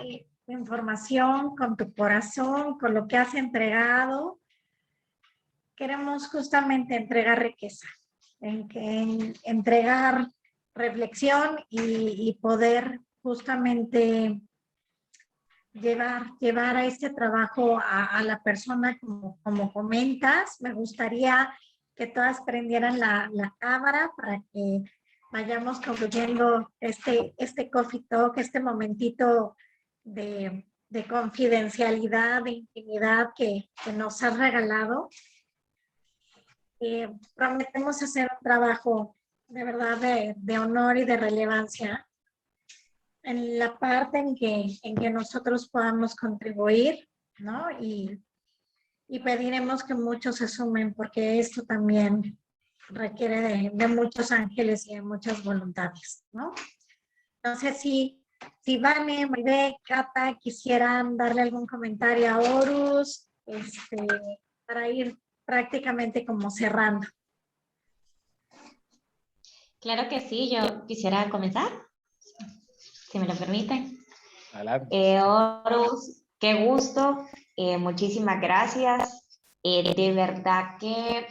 información, con tu corazón, con lo que has entregado, queremos justamente entregar riqueza, entregar reflexión y poder justamente llevar a este trabajo a la persona como comentas. Me gustaría que todas prendieran la cámara para que vayamos concluyendo este coffee talk, este momentito de confidencialidad, de intimidad que nos has regalado. Prometemos hacer un trabajo de verdad de honor y de relevancia en la parte en que nosotros podamos contribuir, ¿no? Y pediremos que muchos se sumen, porque esto también requiere de muchos ángeles y de muchas voluntades, ¿no? Entonces, si Vane, Maide, Cata quisieran darle algún comentario a Horus, para ir prácticamente como cerrando. Claro que sí, yo quisiera comenzar, si me lo permiten. Adelante. Horus, qué gusto, muchísimas gracias. De verdad que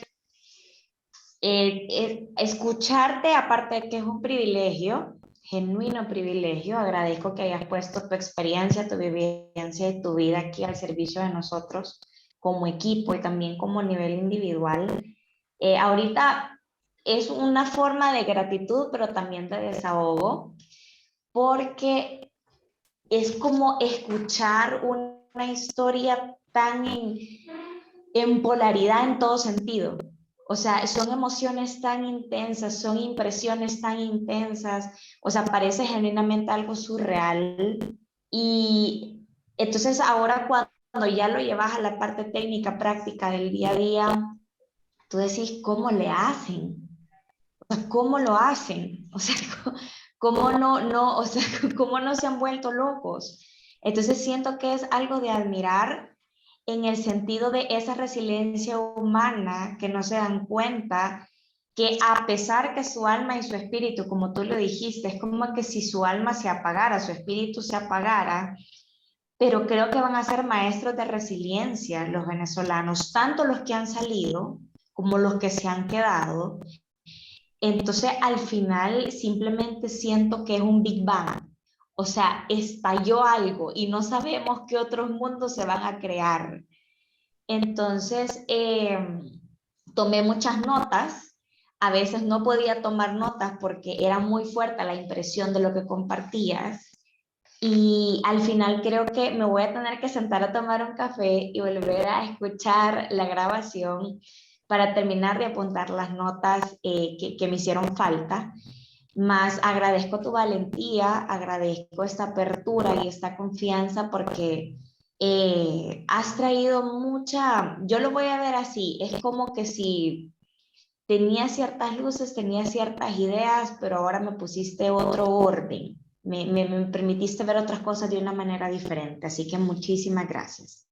escucharte, aparte de que es un privilegio, genuino privilegio, agradezco que hayas puesto tu experiencia, tu vivencia y tu vida aquí al servicio de nosotros como equipo y también como nivel individual. Ahorita es una forma de gratitud, pero también de desahogo, porque es como escuchar una historia tan en polaridad en todo sentido. O sea, son emociones tan intensas, son impresiones tan intensas, o sea, parece genuinamente algo surreal. Y entonces ahora cuando ya lo llevas a la parte técnica, práctica del día a día, tú decís, ¿cómo le hacen? O sea, ¿cómo lo hacen? O sea, ¿cómo o sea, cómo no se han vuelto locos? Entonces siento que es algo de admirar en el sentido de esa resiliencia humana, que no se dan cuenta que a pesar que su alma y su espíritu, como tú lo dijiste, es como que si su alma se apagara, su espíritu se apagara, pero creo que van a ser maestros de resiliencia los venezolanos, tanto los que han salido como los que se han quedado. Entonces, al final, simplemente siento que es un Big Bang. O sea, estalló algo y no sabemos qué otros mundos se van a crear. Entonces, tomé muchas notas. A veces no podía tomar notas porque era muy fuerte la impresión de lo que compartías. Y al final creo que me voy a tener que sentar a tomar un café y volver a escuchar la grabación para terminar de apuntar las notas que me hicieron falta. Más agradezco tu valentía, agradezco esta apertura y esta confianza porque has traído mucha, yo lo voy a ver así, es como que si tenía ciertas luces, tenía ciertas ideas, pero ahora me pusiste otro orden, me permitiste ver otras cosas de una manera diferente, así que muchísimas gracias.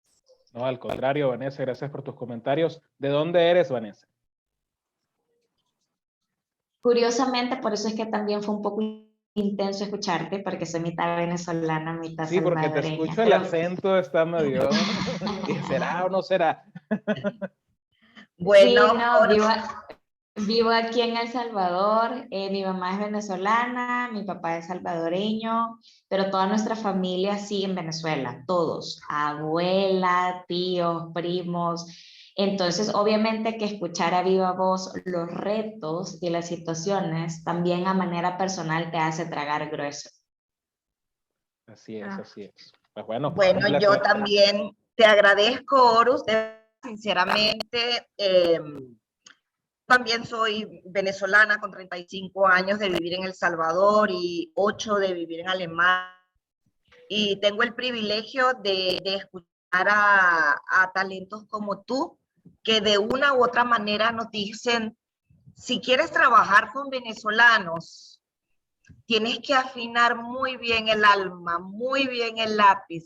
No, al contrario, Vanessa, gracias por tus comentarios. ¿De dónde eres, Vanessa? Curiosamente, por eso es que también fue un poco intenso escucharte, porque soy mitad venezolana, mitad Sí, porque te salvadoreña. escucho, el Pero acento está medio... ¿Será o no será? sí, Bueno, no, vivo aquí en El Salvador. Mi mamá es venezolana, mi papá es salvadoreño, pero toda nuestra familia sigue en Venezuela, todos, abuela, tíos, primos. Entonces, obviamente que escuchar a viva voz los retos y las situaciones también a manera personal te hace tragar grueso. Así es, así es. Pues bueno, un bueno, yo placer. también te agradezco, Horus, sinceramente. También soy venezolana con 35 años de vivir en El Salvador y 8 de vivir en Alemania. Y tengo el privilegio de escuchar a talentos como tú, que de una u otra manera nos dicen, si quieres trabajar con venezolanos, tienes que afinar muy bien el alma, muy bien el lápiz,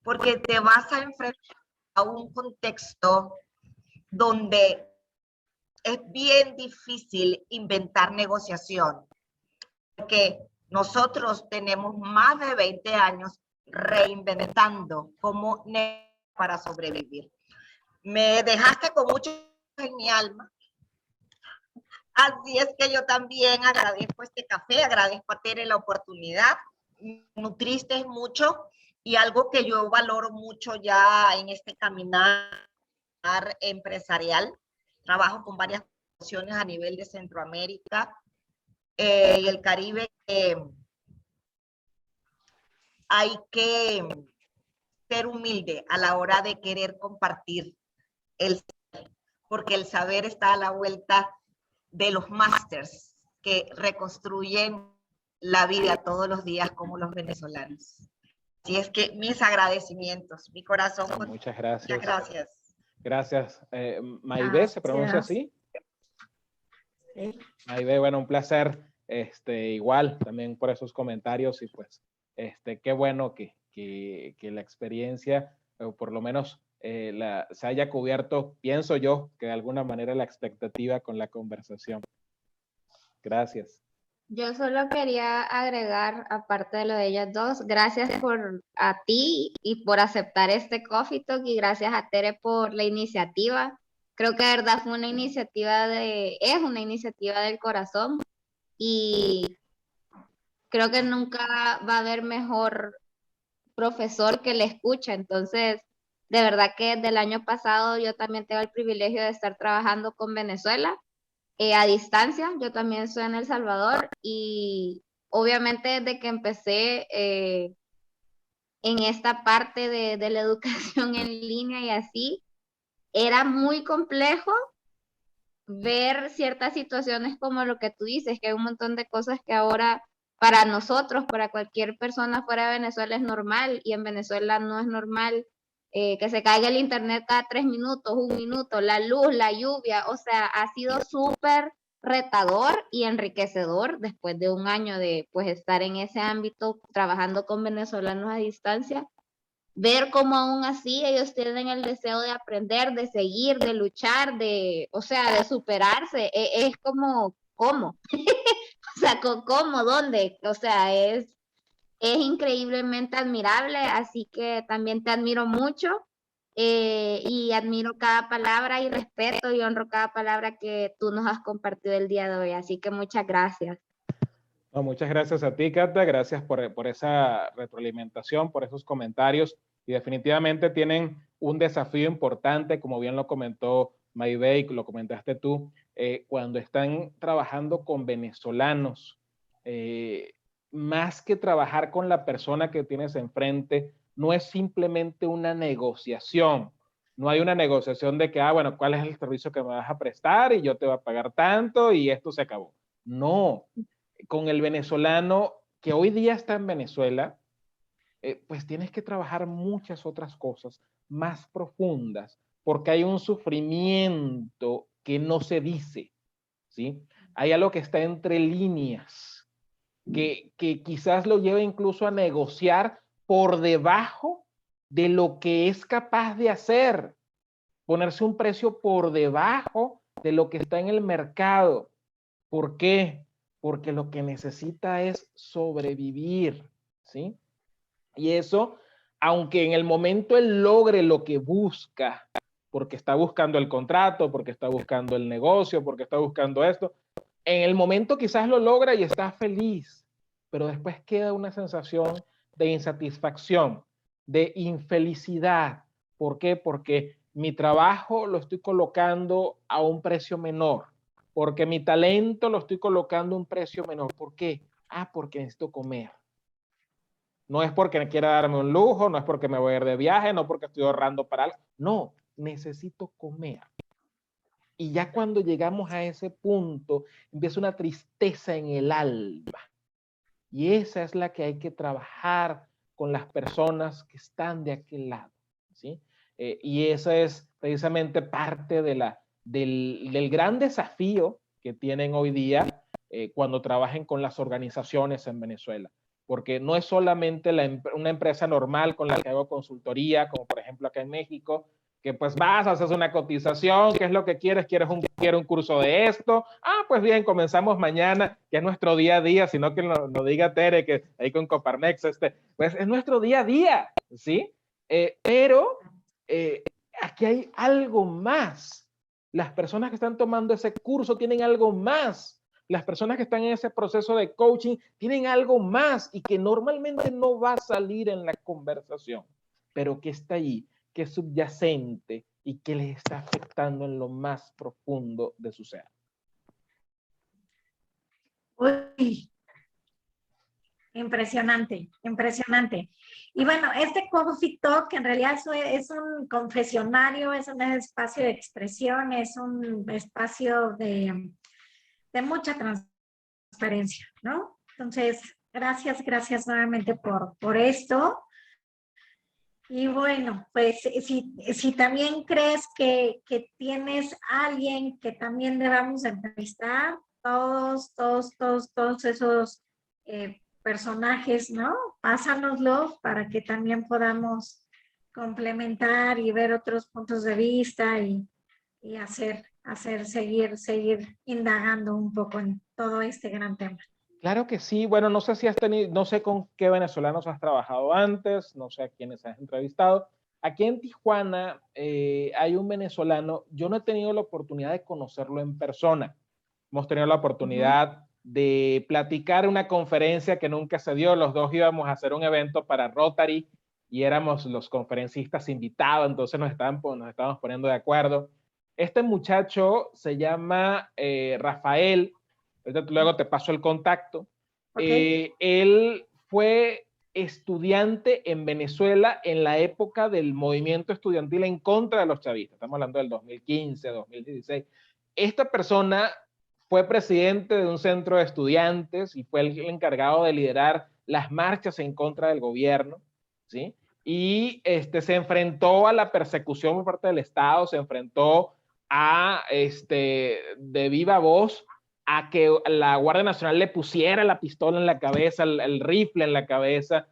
porque te vas a enfrentar a un contexto donde es bien difícil inventar negociación, porque nosotros tenemos más de 20 años reinventando cómo para sobrevivir. Me dejaste con mucho en mi alma. Así es que yo también agradezco este café, agradezco a Tere la oportunidad, nutriste mucho y algo que yo valoro mucho ya en este caminar empresarial. Trabajo con varias organizaciones a nivel de Centroamérica y el Caribe. Hay que ser humilde a la hora de querer compartir el saber, porque el saber está a la vuelta de los másters que reconstruyen la vida todos los días como los venezolanos. Así es que mis agradecimientos, mi corazón. No, muchas gracias. Muchas gracias. Gracias. Maide, ¿se pronuncia así? Sí. Maide, bueno, un placer. Igual, también por esos comentarios y pues, qué bueno que la experiencia, o por lo menos se haya cubierto, pienso yo, que de alguna manera la expectativa con la conversación. Gracias. Yo solo quería agregar, aparte de lo de ellas dos, gracias a ti y por aceptar este Coffee Talk y gracias a Tere por la iniciativa. Creo que de verdad fue una iniciativa es una iniciativa del corazón y creo que nunca va a haber mejor profesor que le escucha. Entonces, de verdad que desde el año pasado yo también tengo el privilegio de estar trabajando con Venezuela a distancia. Yo también soy en El Salvador y obviamente desde que empecé en esta parte de la educación en línea y así, era muy complejo ver ciertas situaciones como lo que tú dices, que hay un montón de cosas que ahora para nosotros, para cualquier persona fuera de Venezuela es normal y en Venezuela no es normal. Que se caiga el internet cada 3 minutos, 1 minuto, la luz, la lluvia, o sea, ha sido súper retador y enriquecedor después de un año de pues estar en ese ámbito trabajando con venezolanos a distancia, ver cómo aún así ellos tienen el deseo de aprender, de seguir, de luchar, o sea, de superarse, es como, ¿cómo? O sea, ¿cómo? ¿Dónde? O sea, es increíblemente admirable, así que también te admiro mucho y admiro cada palabra y respeto y honro cada palabra que tú nos has compartido el día de hoy, así que muchas gracias. No, muchas gracias a ti, Cata. Gracias por esa retroalimentación, por esos comentarios. Y definitivamente tienen un desafío importante, como bien lo comentó Maybey, lo comentaste tú, cuando están trabajando con venezolanos. eh, Más que trabajar con la persona que tienes enfrente, no es simplemente una negociación. No hay una negociación de que, bueno, ¿cuál es el servicio que me vas a prestar? Y yo te voy a pagar tanto y esto se acabó. No, con el venezolano que hoy día está en Venezuela, pues tienes que trabajar muchas otras cosas más profundas, porque hay un sufrimiento que no se dice, ¿sí? Hay algo que está entre líneas, que quizás lo lleva incluso a negociar por debajo de lo que es capaz de hacer, ponerse un precio por debajo de lo que está en el mercado. ¿Por qué? Porque lo que necesita es sobrevivir, ¿sí? Y eso, aunque en el momento él logre lo que busca, porque está buscando el contrato, porque está buscando el negocio, porque está buscando esto, en el momento quizás lo logra y está feliz, pero después queda una sensación de insatisfacción, de infelicidad. ¿Por qué? Porque mi trabajo lo estoy colocando a un precio menor, porque mi talento lo estoy colocando a un precio menor. ¿Por qué? Porque necesito comer. No es porque quiera darme un lujo, no es porque me voy a ir de viaje, no porque estoy ahorrando para algo. No, necesito comer. Y ya cuando llegamos a ese punto, empieza una tristeza en el alma. Y esa es la que hay que trabajar con las personas que están de aquel lado, ¿sí? Y esa es precisamente parte del gran desafío que tienen hoy día cuando trabajen con las organizaciones en Venezuela. Porque no es solamente una empresa normal con la que hago consultoría, como por ejemplo acá en México, que pues vas, haces una cotización, ¿qué es lo que quieres? ¿Quieres un curso de esto? Pues bien, comenzamos mañana, que es nuestro día a día, sino que lo diga Tere, que ahí con Coparmex, pues es nuestro día a día, ¿sí? Pero aquí hay algo más. Las personas que están tomando ese curso tienen algo más. Las personas que están en ese proceso de coaching tienen algo más y que normalmente no va a salir en la conversación, pero que está ahí, que es subyacente y que les está afectando en lo más profundo de su ser. Uy, impresionante, impresionante. Y bueno, este Coffee Talk en realidad es un confesionario, es un espacio de expresión, es un espacio de mucha transparencia, ¿no? Entonces, gracias nuevamente por esto. Y bueno, pues si también crees que tienes alguien que también debamos entrevistar, todos esos personajes, ¿no? Pásanoslos para que también podamos complementar y ver otros puntos de vista y seguir indagando un poco en todo este gran tema. Claro que sí. Bueno, no sé si has tenido, no sé con qué venezolanos has trabajado antes, no sé a quiénes has entrevistado. Aquí en Tijuana hay un venezolano, yo no he tenido la oportunidad de conocerlo en persona. Hemos tenido la oportunidad de platicar una conferencia que nunca se dio. Los dos íbamos a hacer un evento para Rotary y éramos los conferencistas invitados, entonces nos estábamos poniendo de acuerdo. Este muchacho se llama Rafael. Luego te paso el contacto. Okay. Él fue estudiante en Venezuela en la época del movimiento estudiantil en contra de los chavistas. Estamos hablando del 2015, 2016. Esta persona fue presidente de un centro de estudiantes y fue el encargado de liderar las marchas en contra del gobierno, ¿sí? Y se enfrentó a la persecución por parte del Estado, se enfrentó a, de viva voz, a que la Guardia Nacional le pusiera la pistola en la cabeza, el rifle en la cabeza.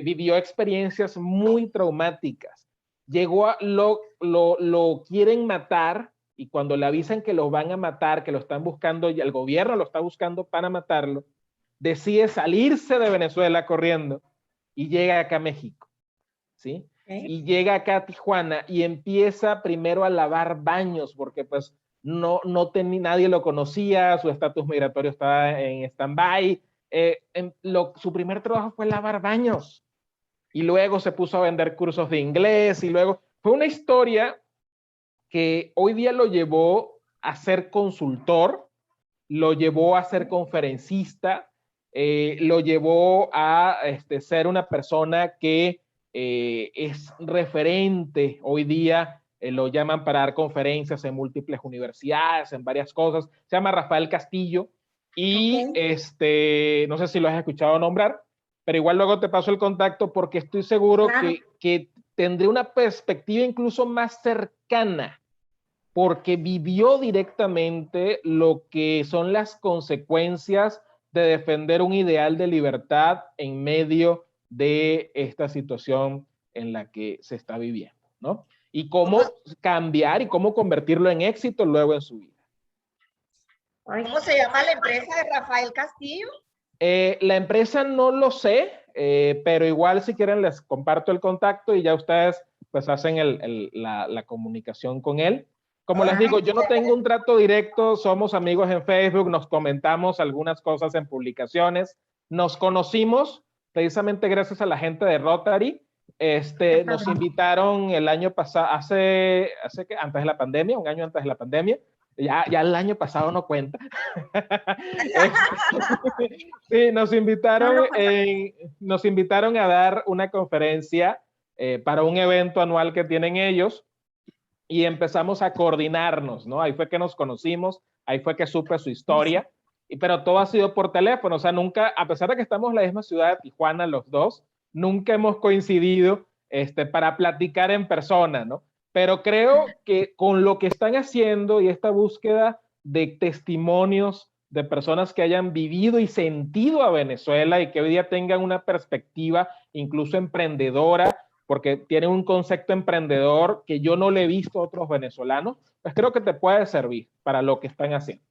Vivió experiencias muy traumáticas. Lo quieren matar y cuando le avisan que lo van a matar, que lo están buscando, y el gobierno lo está buscando para matarlo, decide salirse de Venezuela corriendo y llega acá a México, ¿sí? Okay. Y llega acá a Tijuana y empieza primero a lavar baños, porque pues nadie lo conocía, su estatus migratorio estaba en stand-by. Su primer trabajo fue lavar baños y luego se puso a vender cursos de inglés y luego fue una historia que hoy día lo llevó a ser consultor, lo llevó a ser conferencista, lo llevó a ser una persona que es referente hoy día, lo llaman para dar conferencias en múltiples universidades, en varias cosas. Se llama Rafael Castillo y no sé si lo has escuchado nombrar, pero igual luego te paso el contacto porque estoy seguro que tendré una perspectiva incluso más cercana porque vivió directamente lo que son las consecuencias de defender un ideal de libertad en medio de esta situación en la que se está viviendo, ¿no? Y cómo cambiar y cómo convertirlo en éxito luego en su vida. ¿Cómo se llama la empresa de Rafael Castillo? La empresa no lo sé, pero igual si quieren les comparto el contacto y ya ustedes pues hacen la comunicación con él. Como les digo, yo no tengo un trato directo, somos amigos en Facebook, nos comentamos algunas cosas en publicaciones, nos conocimos precisamente gracias a la gente de Rotary. Nos invitaron el año pasado, antes de la pandemia, un año antes de la pandemia, ya el año pasado no cuenta. Sí, nos invitaron a dar una conferencia para un evento anual que tienen ellos y empezamos a coordinarnos, ¿no? Ahí fue que nos conocimos, ahí fue que supe su historia, pero todo ha sido por teléfono, o sea, nunca, a pesar de que estamos en la misma ciudad de Tijuana los dos, nunca hemos coincidido para platicar en persona, ¿no? Pero creo que con lo que están haciendo y esta búsqueda de testimonios de personas que hayan vivido y sentido a Venezuela y que hoy día tengan una perspectiva incluso emprendedora, porque tienen un concepto emprendedor que yo no le he visto a otros venezolanos, pues creo que te puede servir para lo que están haciendo.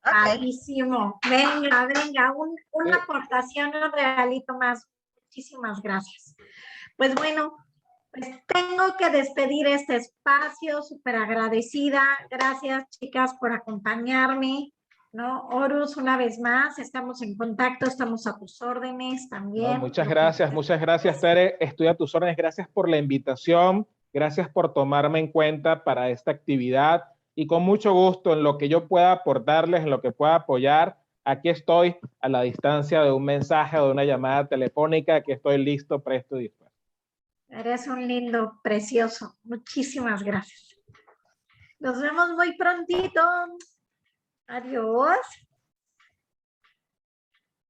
Padrísimo. Venga, una aportación, un regalito más. Muchísimas gracias. Pues bueno, pues tengo que despedir este espacio, súper agradecida. Gracias, chicas, por acompañarme, ¿no? Horus, una vez más, estamos en contacto, estamos a tus órdenes también. No, muchas gracias, Tere. Estoy a tus órdenes. Gracias por la invitación, gracias por tomarme en cuenta para esta actividad y con mucho gusto en lo que yo pueda aportarles, en lo que pueda apoyar. Aquí estoy a la distancia de un mensaje o de una llamada telefónica, aquí estoy listo, presto y dispuesto. Eres un lindo, precioso. Muchísimas gracias. Nos vemos muy prontito. Adiós.